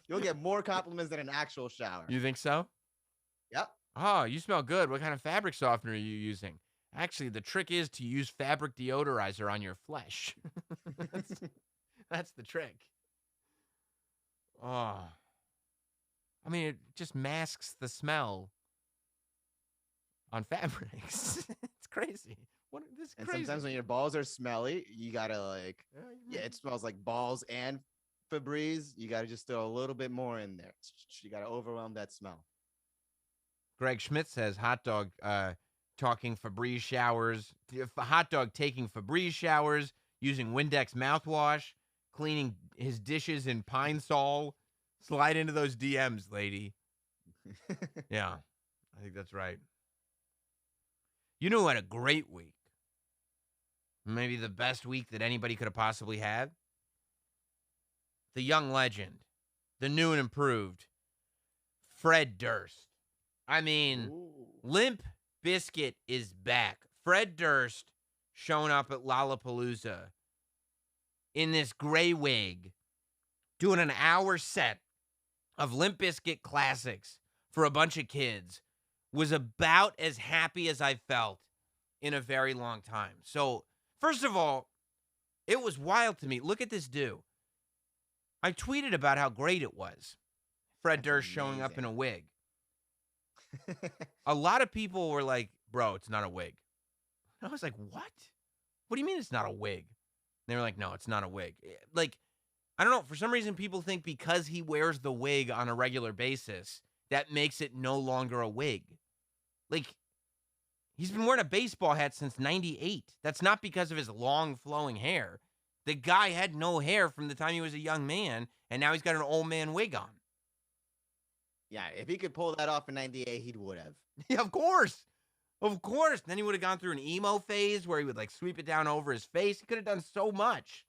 You'll get more compliments than an actual shower. You think so? Yep. Oh, you smell good. What kind of fabric softener are you using? Actually, the trick is to use fabric deodorizer on your flesh. That's the trick. Oh. I mean, it just masks the smell on fabrics. It's crazy. This is crazy. And sometimes when your balls are smelly, you gotta it smells like balls and Fabreeze. You gotta just throw a little bit more in there. You gotta overwhelm that smell. Greg Schmidt says Hot Dog talking Fabreeze showers. Hot Dog taking Fabreeze showers, using Windex mouthwash, cleaning his dishes in Pine Sol. Slide into those DMs, lady. Yeah, I think that's right. You know who had a great week? Maybe the best week that anybody could have possibly had? The young legend, the new and improved Fred Durst. I mean, Limp Bizkit is back. Fred Durst showing up at Lollapalooza in this gray wig, doing an hour set of Limp Bizkit classics for a bunch of kids, was about as happy as I felt in a very long time. So, first of all, it was wild to me. Look at this do. I tweeted about how great it was. Fred Durst showing up in a wig. A lot of people were like, bro, it's not a wig. I was like, what? What do you mean it's not a wig? And they were like, no, it's not a wig. Like, I don't know. For some reason, people think because he wears the wig on a regular basis, that makes it no longer a wig. Like, he's been wearing a baseball hat since 98. That's not because of his long flowing hair. The guy had no hair from the time he was a young man, and now he's got an old man wig on. Yeah, if he could pull that off in 98, he would have. Yeah, of course. Of course. Then he would have gone through an emo phase where he would like sweep it down over his face. He could have done so much.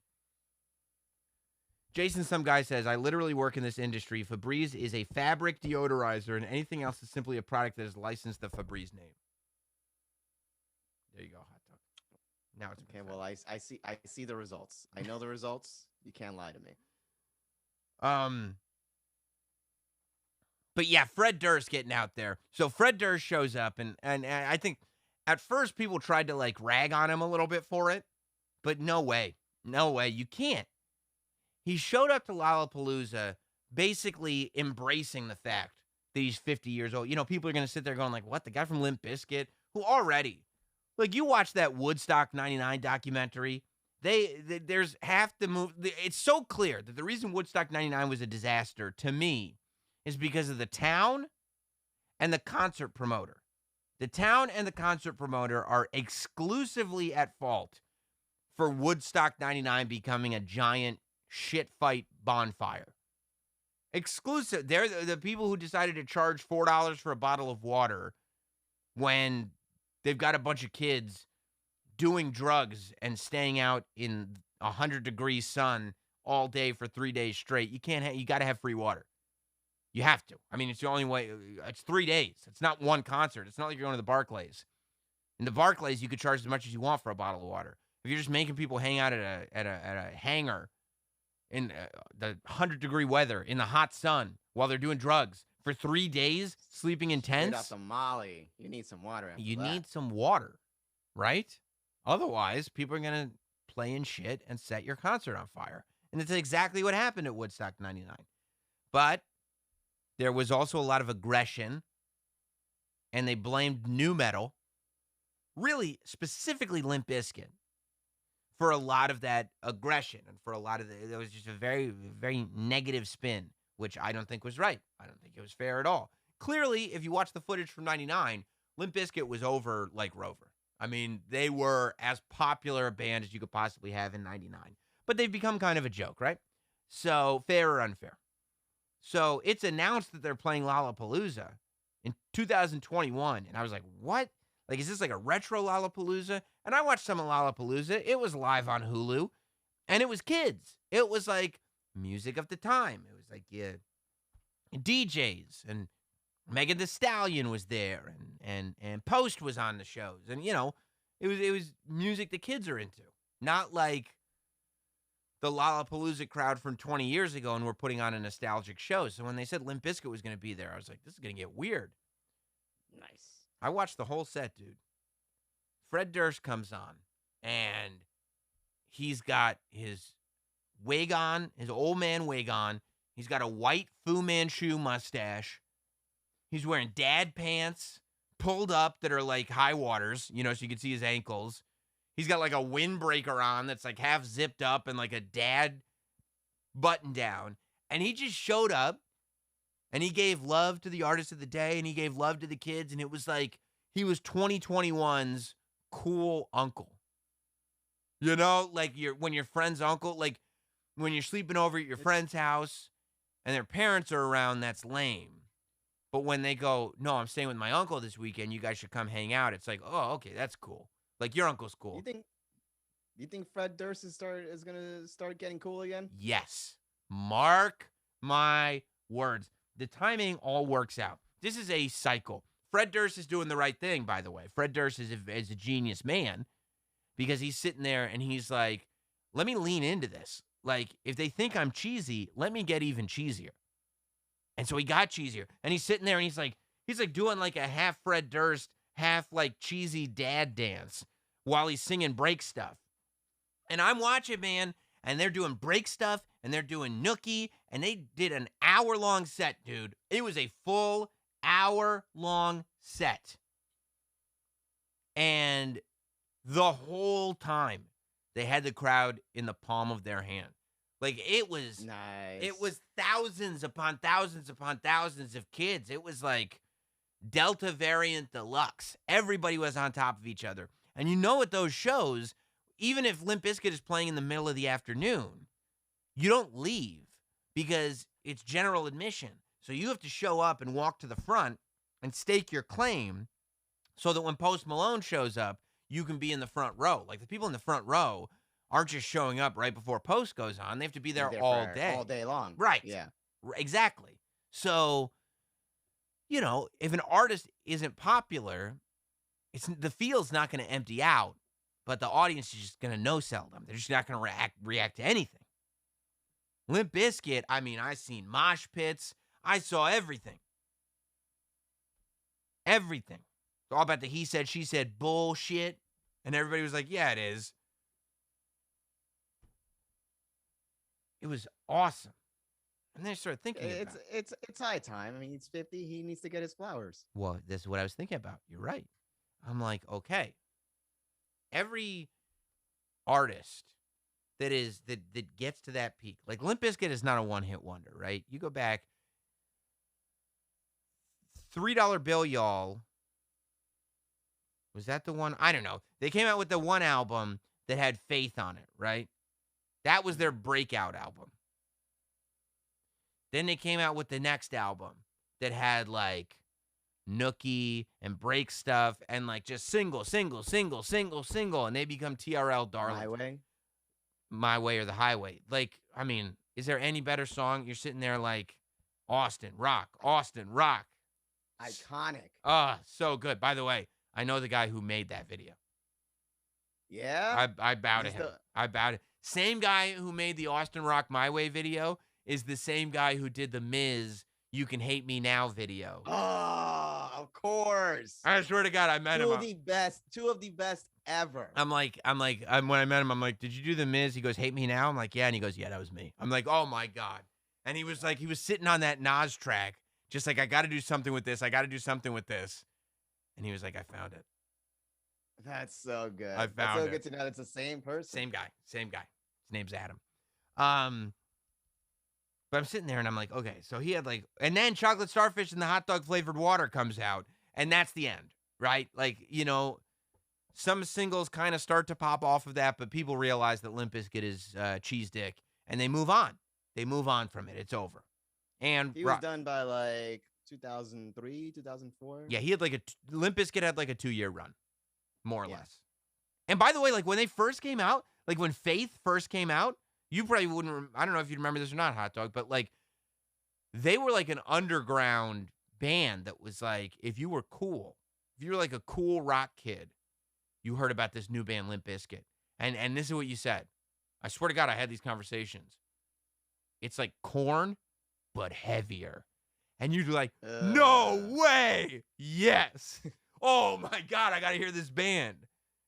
Jason, some guy says, I literally work in this industry. Fabreeze is a fabric deodorizer, and anything else is simply a product that is licensed the Fabreeze name. There you go, hot dog. Now it's okay. Well, I see the results. I know the results. You can't lie to me. But yeah, Fred Durst getting out there. So Fred Durst shows up, and I think at first people tried to like rag on him a little bit for it, but no way. No way. You can't. He showed up to Lollapalooza basically embracing the fact that he's 50 years old. You know, people are going to sit there going like, what? The guy from Limp Bizkit, who already, like you watch that Woodstock 99 documentary, there's half the movie. It's so clear that the reason Woodstock 99 was a disaster to me is because of the town and the concert promoter. The town and the concert promoter are exclusively at fault for Woodstock 99 becoming a giant shit fight bonfire. Exclusive. They're the people who decided to charge $4 for a bottle of water when they've got a bunch of kids doing drugs and staying out in 100-degree sun all day for 3 days straight. You got to have free water. You have to. I mean, it's the only way. It's 3 days. It's not one concert. It's not like you're going to the Barclays. In the Barclays, you could charge as much as you want for a bottle of water. If you're just making people hang out at a hangar in the 100-degree weather in the hot sun while they're doing drugs for 3 days, sleeping in tents. Straight off the Molly. You need some water. You need some water, right? Otherwise, people are going to play in shit and set your concert on fire. And that's exactly what happened at Woodstock 99. But there was also a lot of aggression, and they blamed nu metal, really specifically Limp Bizkit, for a lot of that aggression and for a lot of there was just a very, very negative spin, which I don't think was right. I don't think it was fair at all. Clearly, if you watch the footage from 99, Limp Bizkit was over like Rover. I mean, they were as popular a band as you could possibly have in 99. But they've become kind of a joke, right? So, fair or unfair? So, it's announced that they're playing Lollapalooza in 2021. And I was like, what? Like, is this like a retro Lollapalooza? And I watched some of Lollapalooza. It was live on Hulu. And it was kids. It was like music of the time. It was like, yeah, DJs. And Megan Thee Stallion was there. And Post was on the shows. And, you know, it was music the kids are into. Not like the Lollapalooza crowd from 20 years ago and we're putting on a nostalgic show. So when they said Limp Bizkit was going to be there, I was like, this is going to get weird. Nice. I watched the whole set, dude. Fred Durst comes on, and he's got his wig on, his old man wig on. He's got a white Fu Manchu mustache. He's wearing dad pants pulled up that are like high waters, you know, so you can see his ankles. He's got like a windbreaker on that's like half zipped up and like a dad button down. And he just showed up. And he gave love to the artist of the day, and he gave love to the kids, and it was like he was 2021's cool uncle. You know, like when your friend's uncle, like When you're sleeping over at your friend's house and their parents are around, that's lame. But when they go, no, I'm staying with my uncle this weekend, you guys should come hang out. It's like, oh, okay, that's cool. Like, your uncle's cool. You think Fred Durst is gonna start getting cool again? Yes. Mark my words. The timing all works out. This is a cycle. Fred Durst is doing the right thing, by the way. Fred Durst is a genius man because he's sitting there and he's like, let me lean into this. Like, if they think I'm cheesy, let me get even cheesier. And so he got cheesier. And he's sitting there and he's like doing like a half Fred Durst, half like cheesy dad dance while he's singing break stuff. And I'm watching, man, and they're doing break stuff and they're doing nookie, and they did an hour-long set, dude. It was a full hour-long set. And the whole time they had the crowd in the palm of their hand. Like, it was nice. It was thousands upon thousands upon thousands of kids. It was like Delta variant deluxe. Everybody was on top of each other. And you know, at those shows, even if Limp Bizkit is playing in the middle of the afternoon, you don't leave because it's general admission. So you have to show up and walk to the front and stake your claim so that when Post Malone shows up, you can be in the front row. Like, the people in the front row aren't just showing up right before Post goes on. They have to be there all day. All day long. Right. Yeah. Exactly. So, you know, if an artist isn't popular, the field's not going to empty out, but the audience is just going to no-sell them. They're just not going to react to anything. Limp Bizkit, I mean, I seen mosh pits. I saw everything. Everything. It's all about the he said, she said bullshit. And everybody was like, yeah, it is. It was awesome. And then I started thinking about it. It's high time. I mean, he's 50. He needs to get his flowers. Well, this is what I was thinking about. You're right. I'm like, okay. Every artist that gets to that peak, like Limp Bizkit is not a one-hit wonder, right? You go back, $3 Bill Y'all. Was that the one? I don't know. They came out with the one album that had Faith on it, right? That was their breakout album. Then they came out with the next album that had like nookie and break stuff and like just single, and they become TRL Darling. My Way or the Highway. Like, I mean, is there any better song? You're sitting there like, Austin, rock. Iconic. So good. By the way, I know the guy who made that video. Yeah? I bow to him. I bow to Same guy who made the Austin Rock My Way video is the same guy who did the Miz You Can Hate Me Now video. Oh, of course. I swear to God, I met him. Two of the best ever. When I met him, I'm like, did you do the Miz? He goes, Hate Me Now? I'm like, yeah. And he goes, yeah, that was me. I'm like, oh my God. And he was sitting on that Nas track, just like, I got to do something with this. And he was like, I found it. That's so good. I found That's so it. good to know it's the same person. Same guy. His name's Adam. But I'm sitting there and I'm like, okay, so he had like, and then Chocolate Starfish and the hot dog flavored water comes out, and that's the end, right? Like, you know, some singles kind of start to pop off of that, but people realize that Limp Bizkit is cheese dick, and they move on. They move on from it. It's over. And he was done by like 2003, 2004. Yeah, he had like Limp Bizkit had like a 2-year run, more or less. And by the way, like when they first came out, like when Faith first came out, you probably wouldn't, I don't know if you remember this or not, Hot Dog, but like they were like an underground band that was like, if you were cool, if you were like a cool rock kid, you heard about this new band, Limp Bizkit. And this is what you said. I swear to God, I had these conversations. It's like Korn, but heavier. And you'd be like, no way. Yes. Oh my God, I got to hear this band.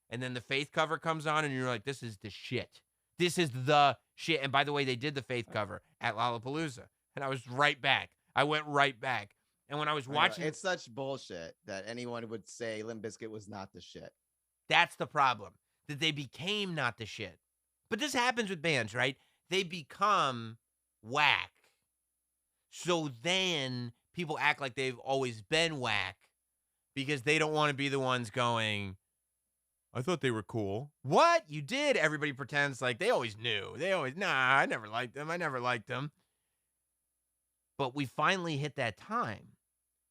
And then the Faith cover comes on and you're like, this is the shit. This is the shit. And by the way, they did the Faith cover at Lollapalooza. And I was right back. I went right back. And when I was watching, it's such bullshit that anyone would say Limp Bizkit was not the shit. That's the problem, that they became not the shit. But this happens with bands, right? They become whack. So then people act like they've always been whack because they don't want to be the ones going, I thought they were cool. What? You did? Everybody pretends like they always knew. Nah, I never liked them. But we finally hit that time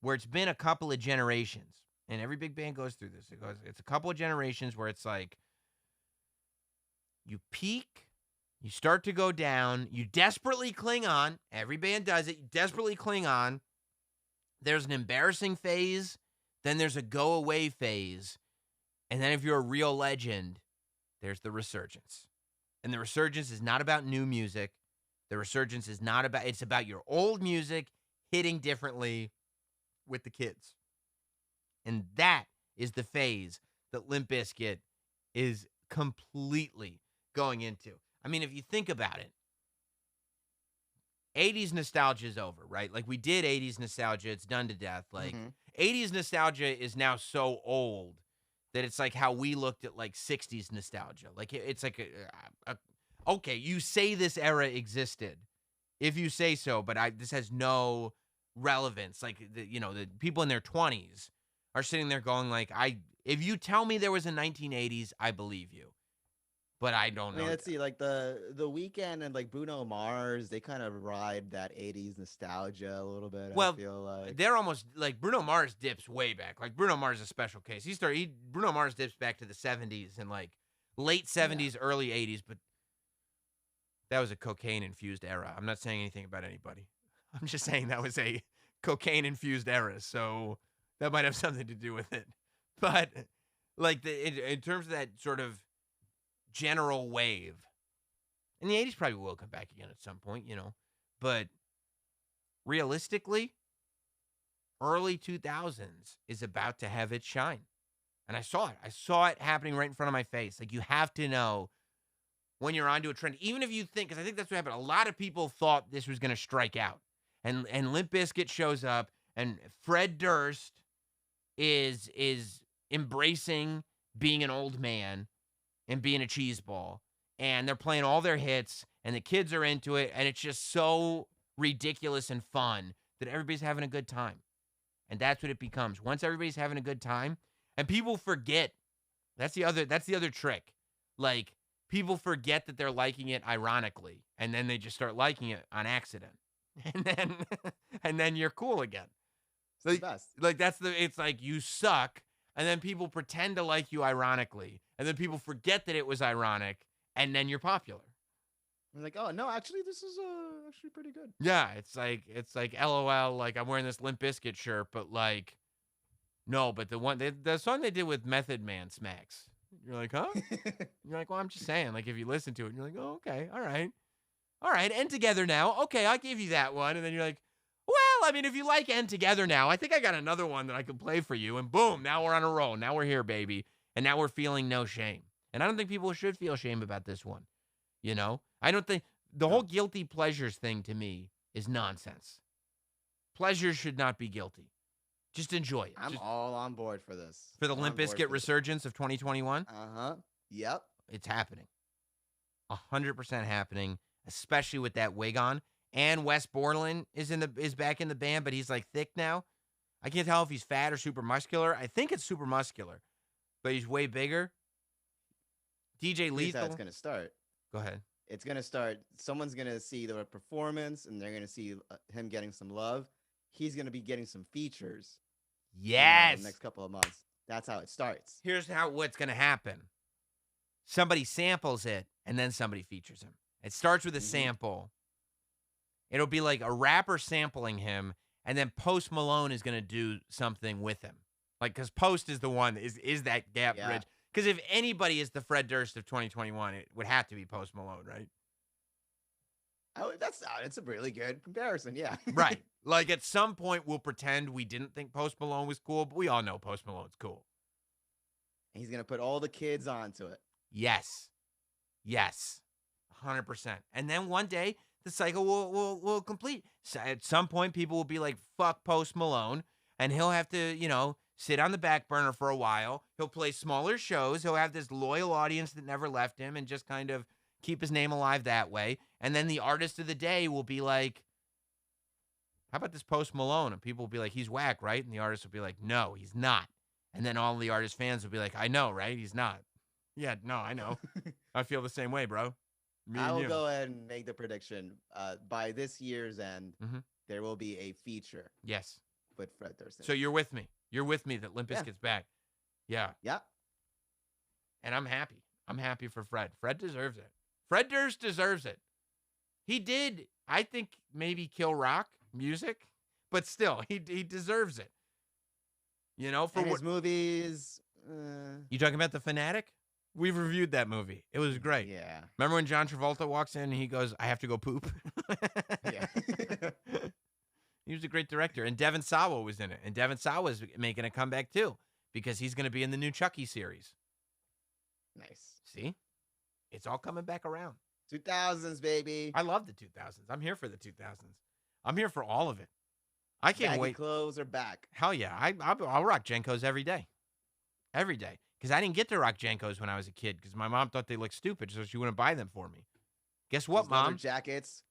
where it's been a couple of generations. And every big band goes through this. It's a couple of generations where it's like you peak, you start to go down, you desperately cling on. Every band does it. You desperately cling on. There's an embarrassing phase, then there's a go away phase. And then if you're a real legend, there's the resurgence. And the resurgence is not about new music. The resurgence is not about, it's about your old music hitting differently with the kids. And that is the phase that Limp Bizkit is completely going into. I mean, if you think about it, 80s nostalgia is over, right? Like we did 80s nostalgia. It's done to death. Like 80s nostalgia is now so old that it's like how we looked at like 60s nostalgia. Like it's like okay, you say this era existed, if you say so, but this has no relevance. Like the people in their 20s are sitting there going like, if you tell me there was a 1980s, I believe you. But I don't know. Let's see, like the Weeknd and like Bruno Mars, they kind of ride that 80s nostalgia a little bit. Well, I feel like they're almost like Bruno Mars dips way back. Like Bruno Mars is a special case. Bruno Mars dips back to the 70s and like late 70s, early 80s, but that was a cocaine-infused era. I'm not saying anything about anybody. I'm just saying that was a cocaine-infused era, so that might have something to do with it. But like in terms of that sort of general wave, and the 80s probably will come back again at some point, but realistically, early 2000s is about to have its shine. And I saw it happening right in front of my face. Like, you have to know when you're onto a trend, even if you think, because I think that's what happened. A lot of people thought this was going to strike out, and Limp Bizkit shows up, and Fred Durst is embracing being an old man and being a cheeseball, and they're playing all their hits, and the kids are into it, and it's just so ridiculous and fun that everybody's having a good time. And that's what it becomes. Once everybody's having a good time, and people forget, that's the other trick. Like, people forget that they're liking it ironically, and then they just start liking it on accident. And then you're cool again. It's the best. Like it's like you suck, and then people pretend to like you ironically, and then people forget that it was ironic, and then you're popular. They're like, oh no, actually this is actually pretty good. Yeah, it's like LOL, like I'm wearing this Limp Bizkit shirt, but like no, but the song they did with Method Man smacks. You're like, huh? You're like, well, I'm just saying, like if you listen to it, and you're like, oh, okay, all right, End Together Now. Okay, I'll give you that one, and then you're like, well, I mean, if you like End Together Now, I think I got another one that I can play for you, and boom, now we're on a roll. Now we're here, baby, and now we're feeling no shame. And I don't think people should feel shame about this one. I don't think the whole guilty pleasures thing to me is nonsense. Pleasures should not be guilty. Just enjoy it. I'm all on board for this. For the Limp Bizkit resurgence of 2021? Yep. It's happening. 100% happening, especially with that wig on. And Wes Borland is back in the band, but he's like thick now. I can't tell if he's fat or super muscular. I think it's super muscular, but he's way bigger. DJ Lethal. Here's how it's gonna start. Go ahead. It's gonna start. Someone's gonna see the performance, and they're gonna see him getting some love. He's gonna be getting some features. Yes. In the next couple of months. That's how it starts. Here's what's gonna happen. Somebody samples it, and then somebody features him. It starts with a sample. It'll be like a rapper sampling him, and then Post Malone is going to do something with him. Like, because Post is the one, is that gap bridge. Because if anybody is the Fred Durst of 2021, it would have to be Post Malone, right? It's a really good comparison, yeah. Right. Like, at some point, we'll pretend we didn't think Post Malone was cool, but we all know Post Malone's cool. He's going to put all the kids onto it. Yes. 100%. And then one day, the cycle will complete. So at some point, people will be like, fuck Post Malone, and he'll have to, sit on the back burner for a while. He'll play smaller shows. He'll have this loyal audience that never left him and just kind of keep his name alive that way. And then the artist of the day will be like, how about this Post Malone? And people will be like, he's whack, right? And the artist will be like, no, he's not. And then all the artist fans will be like, I know, right? He's not. Yeah, no, I know. I feel the same way, bro. Me I and will you. go ahead and make the prediction. By this year's end, Mhm. there will be a feature Yes. with Fred Durst. So you're with me. You're with me that Limp Yeah. Bizkit's back. Yeah. Yeah. And I'm happy. I'm happy for Fred. Fred deserves it. Fred Durst deserves it. He did, I think, maybe kill rock music, but still, he deserves it. You know, for And what his movies. you talking about? The Fanatic? We've reviewed that movie. It was great. Yeah. Remember when John Travolta walks in and he goes, "I have to go poop"? Yeah. He was a great director, and Devon Sawa was in it, and Devon Sawa is making a comeback too because he's going to be in the new Chucky series. Nice. See, it's all coming back around. 2000s, baby. I love the 2000s. I'm here for the 2000s. I'm here for all of it. I can't Baggy wait. Clothes are back. Hell yeah. I'll rock Jenkos every day. Every day. Because I didn't get to rock Jenkos when I was a kid because my mom thought they looked stupid, so she wouldn't buy them for me. Guess what, Those leather Mom? jackets.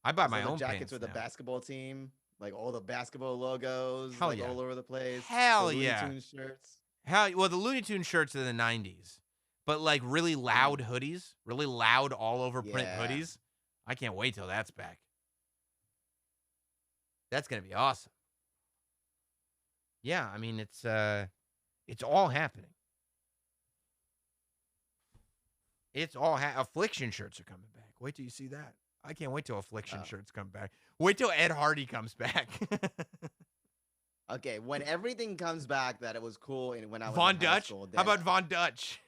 I buy Those my leather own jackets pants with now. the basketball team. Like all the basketball logos. Hell like yeah. all over the place. Hell the Looney yeah. Tunes shirts. Well, the Looney Tunes shirts are the 90s. But like really loud hoodies, really loud all over print Yeah. hoodies. I can't wait till that's back. That's going to be awesome. Yeah, I mean it's all happening. It's all Affliction shirts are coming back. Wait till you see that. I can't wait till Affliction shirts come back. Wait till Ed Hardy comes back. Okay, when everything comes back that it was cool and when I was Von in high Dutch? school, How then about Von Dutch?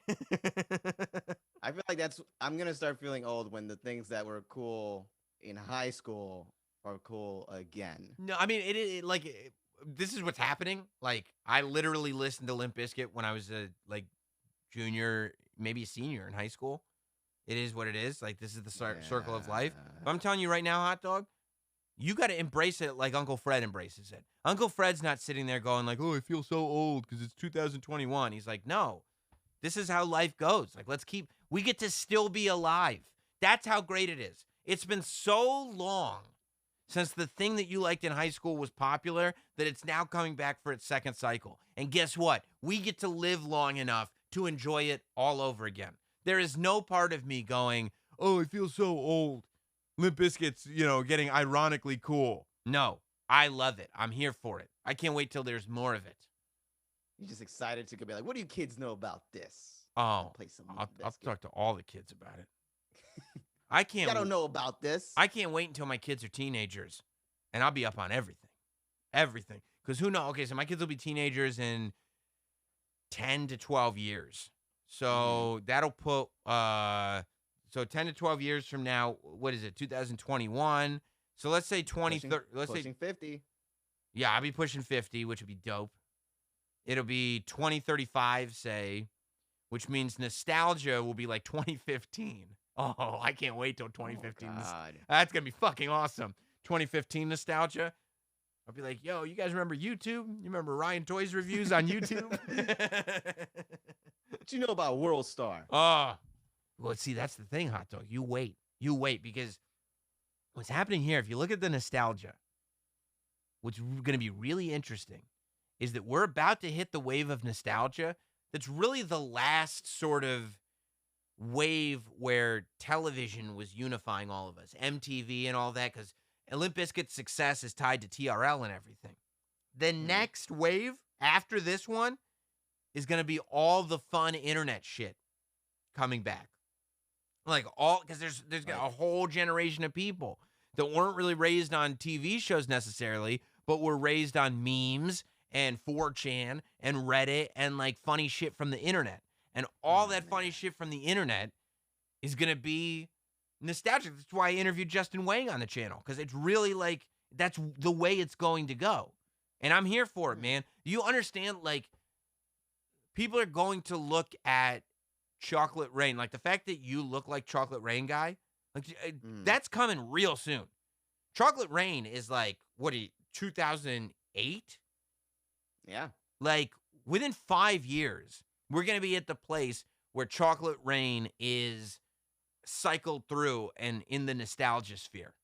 I feel like I'm gonna start feeling old when the things that were cool in high school are cool again. No, I mean this is what's happening. Like I literally listened to Limp Bizkit when I was a junior, maybe a senior in high school. It is what it is. Like this is the circle of life. But I'm telling you right now, Hot Dog, you got to embrace it like Uncle Fred embraces it. Uncle Fred's not sitting there going like, "Oh, I feel so old because it's 2021." He's like, "No, this is how life goes. Like, we get to still be alive. That's how great it is. It's been so long since the thing that you liked in high school was popular that it's now coming back for its second cycle. And guess what? We get to live long enough to enjoy it all over again. There is no part of me going, "Oh, I feel so old. Limp Bizkit's, getting ironically cool." No, I love it. I'm here for it. I can't wait till there's more of it. You're just excited to go be like, what do you kids know about this? Oh, Play some I'll Limp Bizkit. talk to all the kids about it. I don't know about this. I can't wait until my kids are teenagers, and I'll be up on everything. Everything. Because who knows? Okay, so my kids will be teenagers in 10 to 12 years. So that'll put, 10 to 12 years from now, what is it, 2021? So let's say 2030. Pushing 50. Yeah, I'll be pushing 50, which would be dope. It'll be 2035, say, which means nostalgia will be like 2015. Oh, I can't wait till 2015. Oh, God. That's going to be fucking awesome. 2015 nostalgia. I'll be like, yo, you guys remember YouTube? You remember Ryan Toys reviews on YouTube? What you know about World Star? Oh, well, see, that's the thing, Hot Dog. You wait, because what's happening here, if you look at the nostalgia, what's going to be really interesting is that we're about to hit the wave of nostalgia that's really the last sort of wave where television was unifying all of us, MTV and all that, because Limp Bizkit's success is tied to TRL and everything. The next wave after this one is going to be all the fun internet shit coming back. Like because there's a whole generation of people that weren't really raised on TV shows necessarily, but were raised on memes and 4chan and Reddit and like funny shit from the internet. And all that funny shit from the internet is going to be nostalgic. That's why I interviewed Justin Wang on the channel, because it's really like that's the way it's going to go. And I'm here for it, man. Do you understand? Like, people are going to look at Chocolate Rain. Like, the fact that you look like Chocolate Rain guy, like that's coming real soon. Chocolate Rain is like, 2008? Yeah. Like, within 5 years, we're going to be at the place where Chocolate Rain is cycled through and in the nostalgia sphere.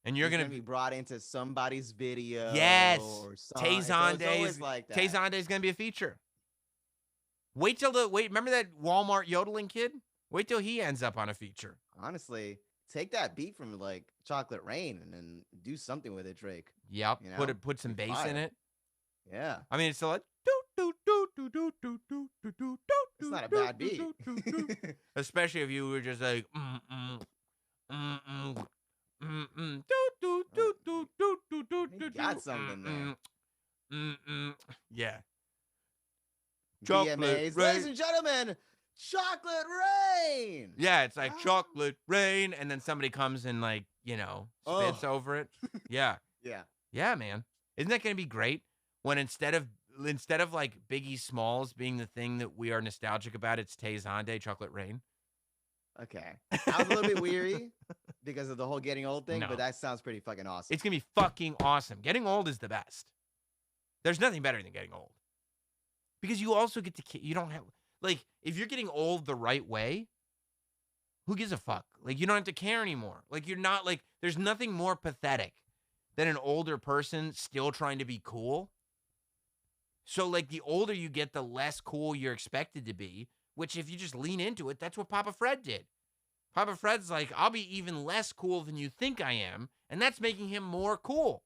And you're going to be brought into somebody's video. Yes. Or Tazonde Days. Like that. Tazonde is going to be a feature. Remember that Walmart yodeling kid? Wait till he ends up on a feature. Honestly, take that beat from like Chocolate Rain and then do something with it, Drake. Yep. You know? Put some bass in Fire. it. Yeah. I mean, it's still like It's not a bad beat. Especially if you were just like He got something there. Yeah. DMAs. Ladies and gentlemen, Chocolate Rain. Yeah, it's like chocolate rain, and then somebody comes and like, spits over it. Yeah. Yeah. Yeah, man. Isn't that gonna be great? When instead of like Biggie Smalls being the thing that we are nostalgic about, it's Tay Zonday, Chocolate Rain. Okay. I was a little bit weary because of the whole getting old thing, No. but that sounds pretty fucking awesome. It's gonna be fucking awesome. Getting old is the best. There's nothing better than getting old. Because you also get to, you don't have, like, if you're getting old the right way, who gives a fuck? Like, you don't have to care anymore. Like, you're not, like, there's nothing more pathetic than an older person still trying to be cool. So, like, the older you get, the less cool you're expected to be, which if you just lean into it, that's what Papa Fred did. Papa Fred's like, I'll be even less cool than you think I am, and that's making him more cool.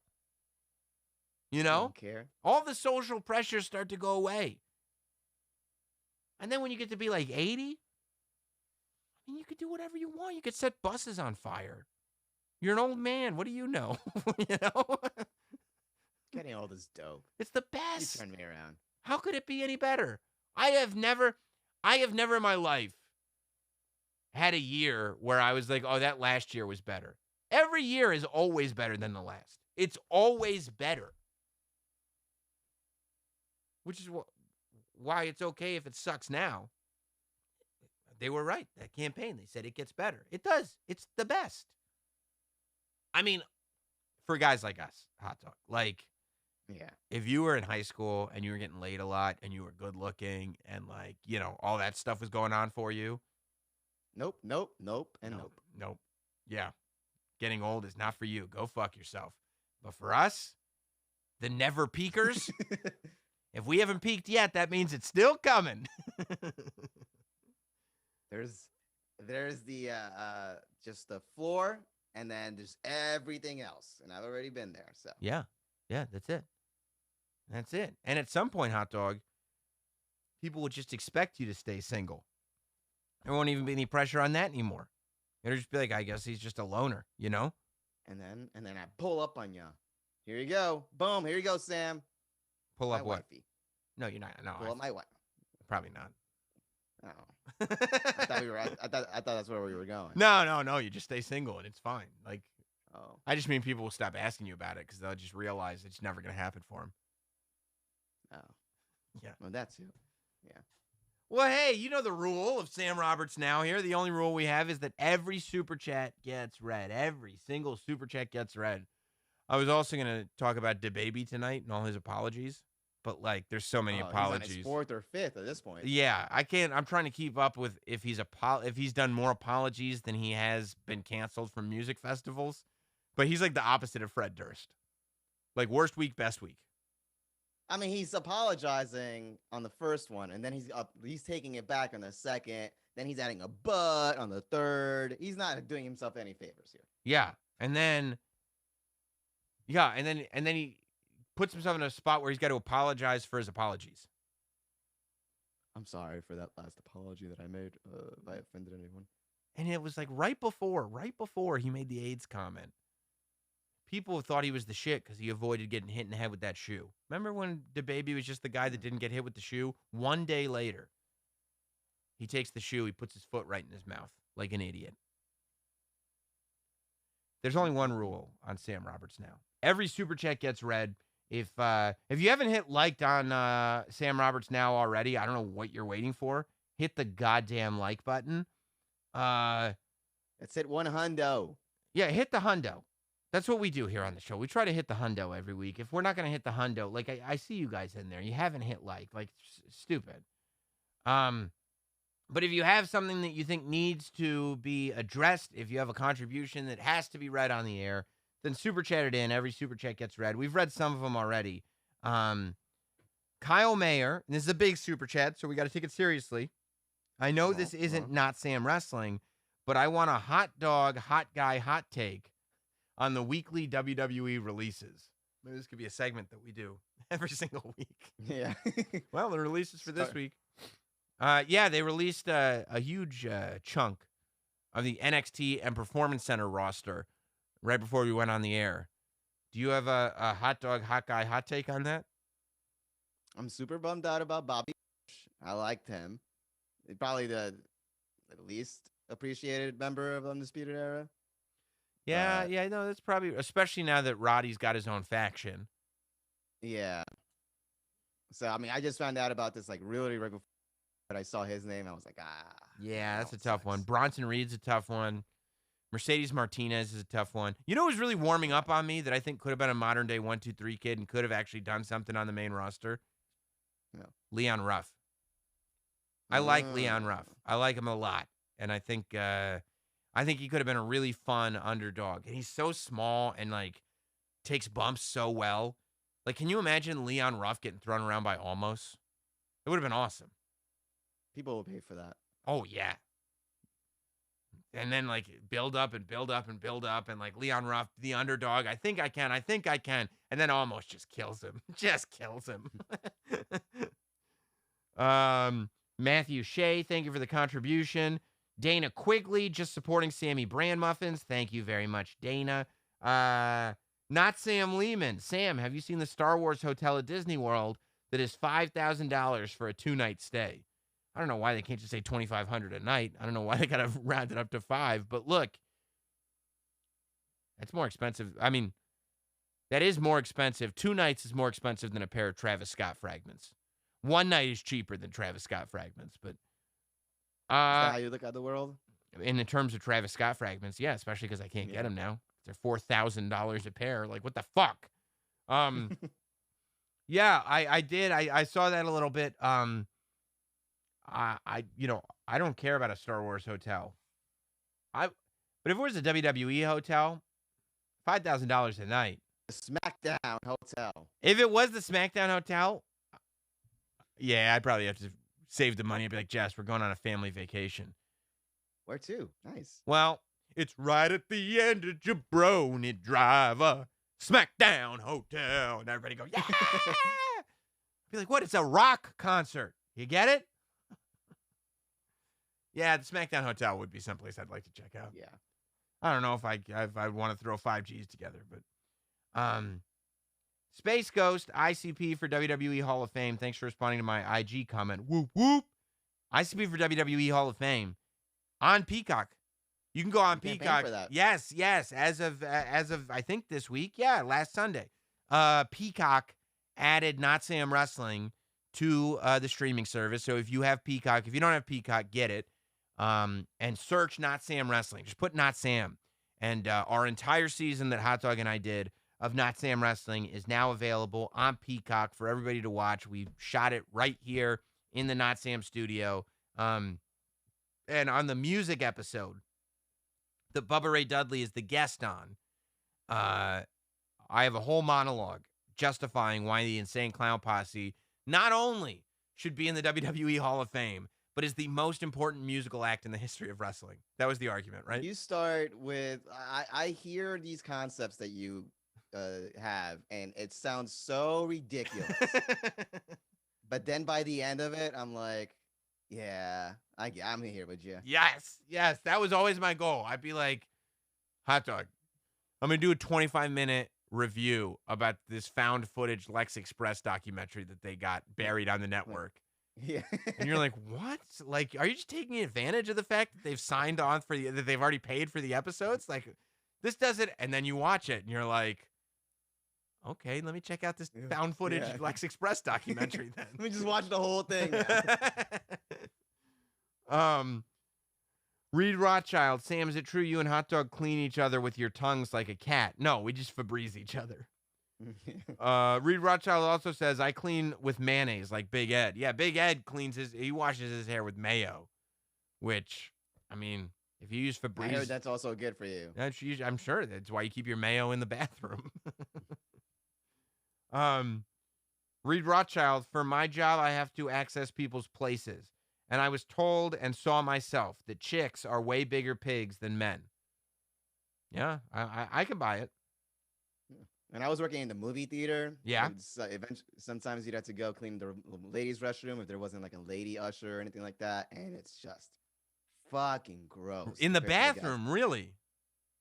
You know? Don't care. All the social pressures start to go away. And then when you get to be like 80, I mean, you could do whatever you want. You could set buses on fire. You're an old man. What do you know? You know? Getting old is dope. It's the best. You turned me around. How could it be any better? I have never in my life had a year where I was like, oh, that last year was better. Every year is always better than the last. It's always better. Which is why it's okay if it sucks now. They were right. That campaign, they said it gets better. It does. It's the best. I mean, for guys like us, hot dog, like, yeah, if you were in high school and you were getting laid a lot and you were good looking and like, all that stuff was going on for you. Nope, and nope. Yeah. Getting old is not for you. Go fuck yourself. But for us, the never peakers, if we haven't peaked yet, that means it's still coming. There's the just the floor and then just everything else. And I've already been there. So yeah, that's it. That's it. And at some point, hot dog, people will just expect you to stay single. There won't even be any pressure on that anymore. It'll just be like, I guess he's just a loner, you know? And then I pull up on you. Here you go. Boom. Here you go, Sam. Pull up my what? Wifey. No, you're not. No, pull up my wife. Probably not. Oh. I thought that's where we were going. No. You just stay single and it's fine. Like, oh. I just mean people will stop asking you about it because they'll just realize it's never going to happen for them. Oh. Yeah. Well, that's it. Yeah. Well, hey, you know the rule of Sam Roberts Now here. The only rule we have is that every super chat gets read. Every single super chat gets read. I was also going to talk about DaBaby tonight and all his apologies, but like there's so many apologies. He's on his 4th or 5th at this point. Yeah, I can't. I'm trying to keep up with if he's done more apologies than he has been canceled from music festivals. But he's like the opposite of Fred Durst. Like worst week, best week. I mean, he's apologizing on the first one, and then he's taking it back on the second. Then he's adding a but on the third. He's not doing himself any favors here. Yeah, and then he puts himself in a spot where he's got to apologize for his apologies. I'm sorry for that last apology that I made. If I offended anyone. And it was like right before he made the AIDS comment. People thought he was the shit because he avoided getting hit in the head with that shoe. Remember when DaBaby was just the guy that didn't get hit with the shoe? One day later, he takes the shoe, he puts his foot right in his mouth like an idiot. There's only one rule on Sam Roberts Now. Every super chat gets read. If you haven't hit liked on Sam Roberts Now already, I don't know what you're waiting for. Hit the goddamn like button. Let's hit 100. Yeah, hit the hundo. That's what we do here on the show. We try to hit the hundo every week. If we're not going to hit the hundo, like I see you guys in there. You haven't hit like stupid. But if you have something that you think needs to be addressed, if you have a contribution that has to be read on the air, then super chat it in. Every super chat gets read. We've read some of them already. Kyle Mayer, and this is a big super chat, so we got to take it seriously. I know this Uh-huh. isn't Notsam Wrestling, but I want a hot dog, hot guy, hot take on the weekly WWE releases. Maybe this could be a segment that we do every single week. Yeah. Well, the releases for this week. Yeah, they released a huge chunk of the NXT and Performance Center roster right before we went on the air. Do you have a hot dog, hot guy, hot take on that? I'm super bummed out about Bobby. I liked him. Probably the least appreciated member of Undisputed Era. Yeah, no, that's probably, especially now that Roddy's got his own faction. Yeah. So, I mean, I just found out about this like really right before I saw his name. I was like, Yeah, that's a that tough sucks. one. Bronson Reed's a tough one. Mercedes Martinez is a tough one. You know who's really warming up on me that I think could have been a modern day 1-2-3 kid and could have actually done something on the main roster? No. Leon Ruff. I like Leon Ruff. I like him a lot. And I think he could have been a really fun underdog. And he's so small and like takes bumps so well. Like, can you imagine Leon Ruff getting thrown around by Almost? It would have been awesome. People will pay for that. Oh, yeah. And then, like, build up and build up and build up. And, like, Leon Ruff, the underdog, I think I can. And then Almost just kills him. Matthew Shea, thank you for the contribution. Dana Quigley, just supporting Sammy Brand Muffins. Thank you very much, Dana. Not Sam Lehman. Sam, have you seen the Star Wars Hotel at Disney World that is $5,000 for a 2-night stay? I don't know why they can't just say $2,500 a night. I don't know why they got to round it up to $5,000. But look, that's more expensive. I mean, that is more expensive. 2 nights is more expensive than a pair of Travis Scott fragments. 1 night is cheaper than Travis Scott fragments. But Is that how you look at the world? in terms of Travis Scott fragments, yeah, especially because I can't get them now. They're $4,000 a pair. Like, what the fuck? Yeah, I did. I saw that a little bit. I don't care about a Star Wars hotel. But if it was a WWE hotel, $5,000 a night. The SmackDown Hotel. If it was the SmackDown hotel, yeah, I'd probably have to save the money. I'd be like, Jess, we're going on a family vacation. Where to? Nice. Well, it's right at the end of Jabroni Driver, SmackDown Hotel. And everybody go, yeah! Be like, what? It's a rock concert. You get it? Yeah, the SmackDown Hotel would be someplace I'd like to check out. Yeah. I don't know if I want to throw 5 Gs together, but Space Ghost, ICP for WWE Hall of Fame. Thanks for responding to my IG comment. Whoop whoop. ICP for WWE Hall of Fame on Peacock. You can go on Peacock. For that. Yes. As of I think this week. Yeah, last Sunday. Peacock added Notsam Wrestling to the streaming service. So if you have Peacock, if you don't have Peacock, get it. And search Notsam Wrestling. Just put Notsam. And our entire season that Hot Dog and I did of Notsam Wrestling is now available on Peacock for everybody to watch. We shot it right here in the Notsam studio. And on the music episode that Bubba Ray Dudley is the guest on, I have a whole monologue justifying why the Insane Clown Posse not only should be in the WWE Hall of Fame, but is the most important musical act in the history of wrestling. That was the argument, right? You start with, I hear these concepts that you have, and it sounds so ridiculous. But then by the end of it, I'm like, yeah, I'm here with you. Yes. That was always my goal. I'd be like, Hot Dog, I'm going to do a 25-minute review about this found footage Lex Express documentary that they got buried on the network. Yeah. And you're like, what? Like, are you just taking advantage of the fact that they've signed on that they've already paid for the episodes? Like, this doesn't, and then you watch it and you're like, okay, let me check out this found footage Lex Express documentary then. Let me just watch the whole thing. Reed Rothschild, Sam, is it true you and Hot Dog clean each other with your tongues like a cat? No, we just Fabreeze each other. Reed Rothschild also says, I clean with mayonnaise like Big Ed. Yeah, Big Ed he washes his hair with mayo, which, I mean, if you use Fabreeze. I heard that's also good for you. I'm sure that's why you keep your mayo in the bathroom. Reed Rothschild, for my job, I have to access people's places. And I was told and saw myself that chicks are way bigger pigs than men. Yeah, I can buy it. When I was working in the movie theater, Yeah. sometimes you'd have to go clean the ladies' restroom if there wasn't like a lady usher or anything like that, and it's just fucking gross. In the compared to the guys. bathroom, really?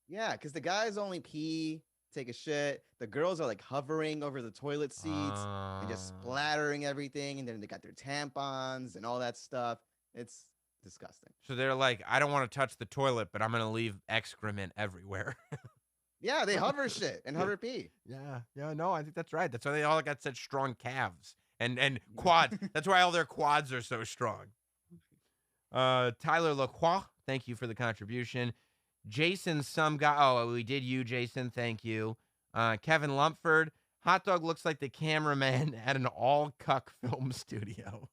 Yeah, because the guys only pee, take a shit. The girls are like hovering over the toilet seats and just splattering everything, and then they got their tampons and all that stuff. It's disgusting. So they're like, I don't want to touch the toilet, but I'm going to leave excrement everywhere. Yeah, they hover shit and hover pee. Yeah, no, I think that's right. That's why they all got such strong calves and quads. That's why all their quads are so strong. Tyler Lacroix, thank you for the contribution. Jason, some guy. Oh, we did you, Jason. Thank you. Kevin Lumpford, hot dog looks like the cameraman at an all-cuck film studio.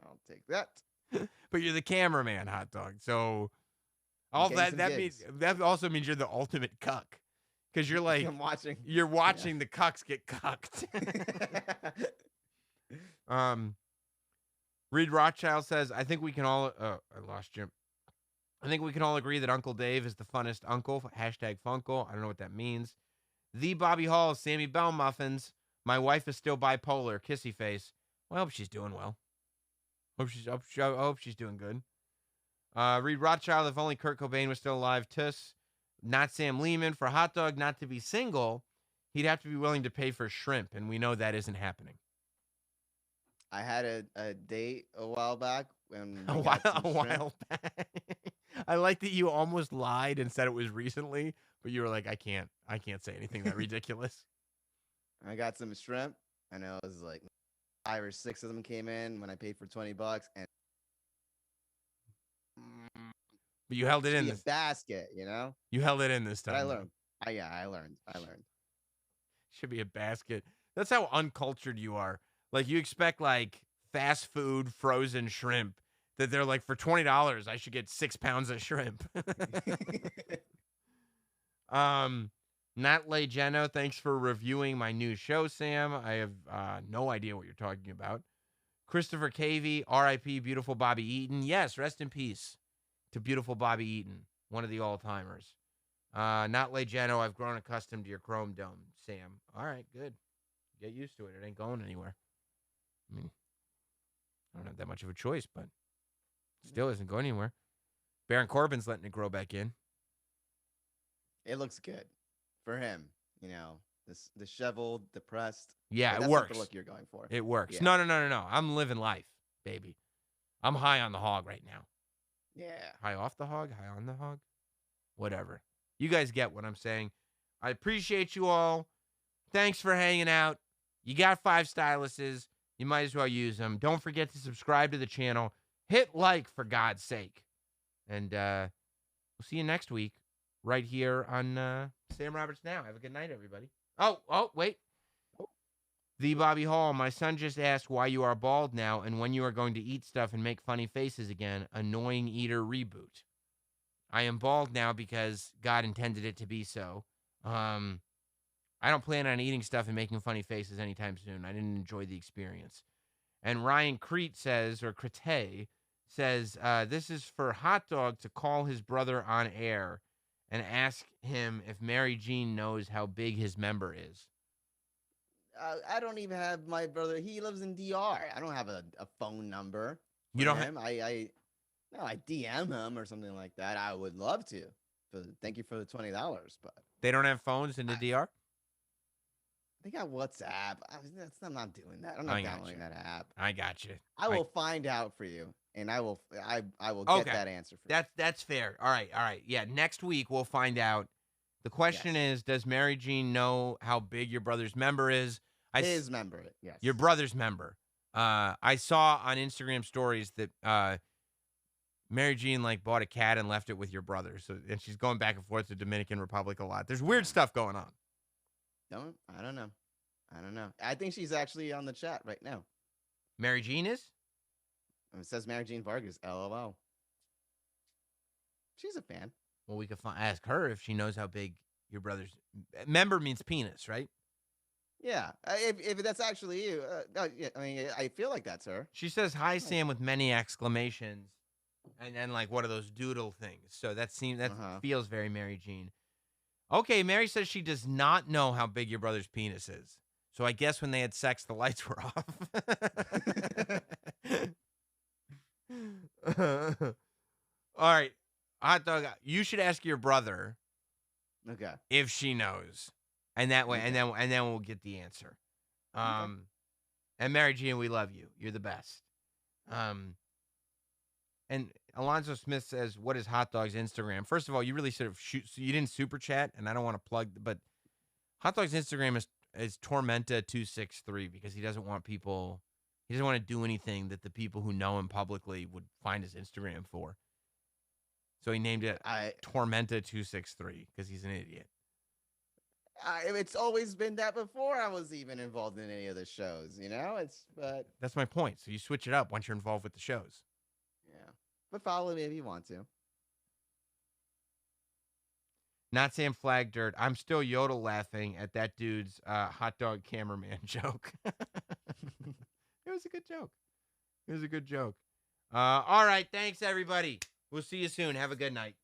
I'll take that. But you're the cameraman, hot dog. So all that means that also means you're the ultimate cuck, because you're like you're watching the cucks get cucked. Reed Rothschild says, I think we can all. I lost Jim. I think we can all agree that Uncle Dave is the funnest uncle. Hashtag Funkle. I don't know what that means. The Bobby Hall, Sammy Bell Muffins. My wife is still bipolar. Kissy face. Well, I hope she's doing well. I hope she's doing good. Reed Rothschild, if only Kurt Cobain was still alive. Tuss. Not Sam Lehman. For hot dog not to be single, he'd have to be willing to pay for shrimp, and we know that isn't happening. I had a date a while back. When a while back. I like that you almost lied and said it was recently, but you were like, I can't say anything that ridiculous. I got some shrimp, and it was like 5 or 6 of them came in when I paid for $20, and but you held it in this basket, you know. You held it in this time. But I learned. I learned. Should be a basket. That's how uncultured you are. Like, you expect like fast food frozen shrimp that they're like, for $20 I should get 6 pounds of shrimp. Nat Legeno, thanks for reviewing my new show, Sam. I have no idea what you're talking about. Christopher Cavey, R.I.P. beautiful Bobby Eaton. Yes, rest in peace to beautiful Bobby Eaton, one of the all-timers. Nat Legeno, I've grown accustomed to your Chrome Dome, Sam. All right, good. Get used to it. It ain't going anywhere. I mean, I don't have that much of a choice, but still isn't going anywhere. Baron Corbin's letting it grow back in. It looks good for him, you know. This disheveled, depressed. Yeah, that's it works. Not the look you're going for. It works. Yeah. No. I'm living life, baby. I'm high on the hog right now. Yeah. High off the hog, high on the hog. Whatever. You guys get what I'm saying. I appreciate you all. Thanks for hanging out. You got 5 styluses. You might as well use them. Don't forget to subscribe to the channel. Hit like, for God's sake. And we'll see you next week right here on Sam Roberts Now. Have a good night, everybody. Oh, wait. The Bobby Hall, my son just asked why you are bald now and when you are going to eat stuff and make funny faces again. Annoying eater reboot. I am bald now because God intended it to be so. I don't plan on eating stuff and making funny faces anytime soon. I didn't enjoy the experience. And Ryan Crete says, or Crete says, this is for Hot Dog to call his brother on air and ask him if Mary Jean knows how big his member is. I don't even have my brother. He lives in DR. I don't have a phone number. You don't him. I DM him or something like that. I would love to. Thank you for the $20. But they don't have phones in the DR. They got WhatsApp. I'm not doing that. I'm not downloading that app. I got you. I will find out for you, and I will get that answer for you. That's fair. All right. Yeah, next week we'll find out. The question is, does Mary Jean know how big your brother's member is? His member, yes. Your brother's member. I saw on Instagram stories that Mary Jean like bought a cat and left it with your brother. And she's going back and forth to Dominican Republic a lot. There's weird stuff going on. I don't know. I think she's actually on the chat right now. Mary Jean is? It says Mary Jean Vargas, LOL. She's a fan. Well, we could ask her if she knows how big your brother's member means penis, right? Yeah, if that's actually you, yeah, I mean, I feel like that's her. She says, "Hi, Nice. Sam," with many exclamations, and then like one of those doodle things. So that feels very Mary Jean. Okay, Mary says she does not know how big your brother's penis is. So I guess when they had sex, the lights were off. All right, hot dog. You should ask your brother Okay. if she knows, and that way, Okay. and then we'll get the answer. Okay. And Mary Jean, we love you. You're the best. And Alonzo Smith says, "What is Hot Dog's Instagram?" First of all, you really sort of so you didn't super chat, and I don't want to plug, but Hot Dog's Instagram is Tormenta263 because he doesn't want people. He doesn't want to do anything that the people who know him publicly would find his Instagram for. So he named it Tormenta263 because he's an idiot. It's always been that before I was even involved in any of the shows, but That's my point. So you switch it up once you're involved with the shows. yeah. But follow me if you want to. Not Sam Flag Dirt. I'm still yodel laughing at that dude's hot dog cameraman joke. It was a good joke. It was a good joke. All right. Thanks, everybody. We'll see you soon. Have a good night.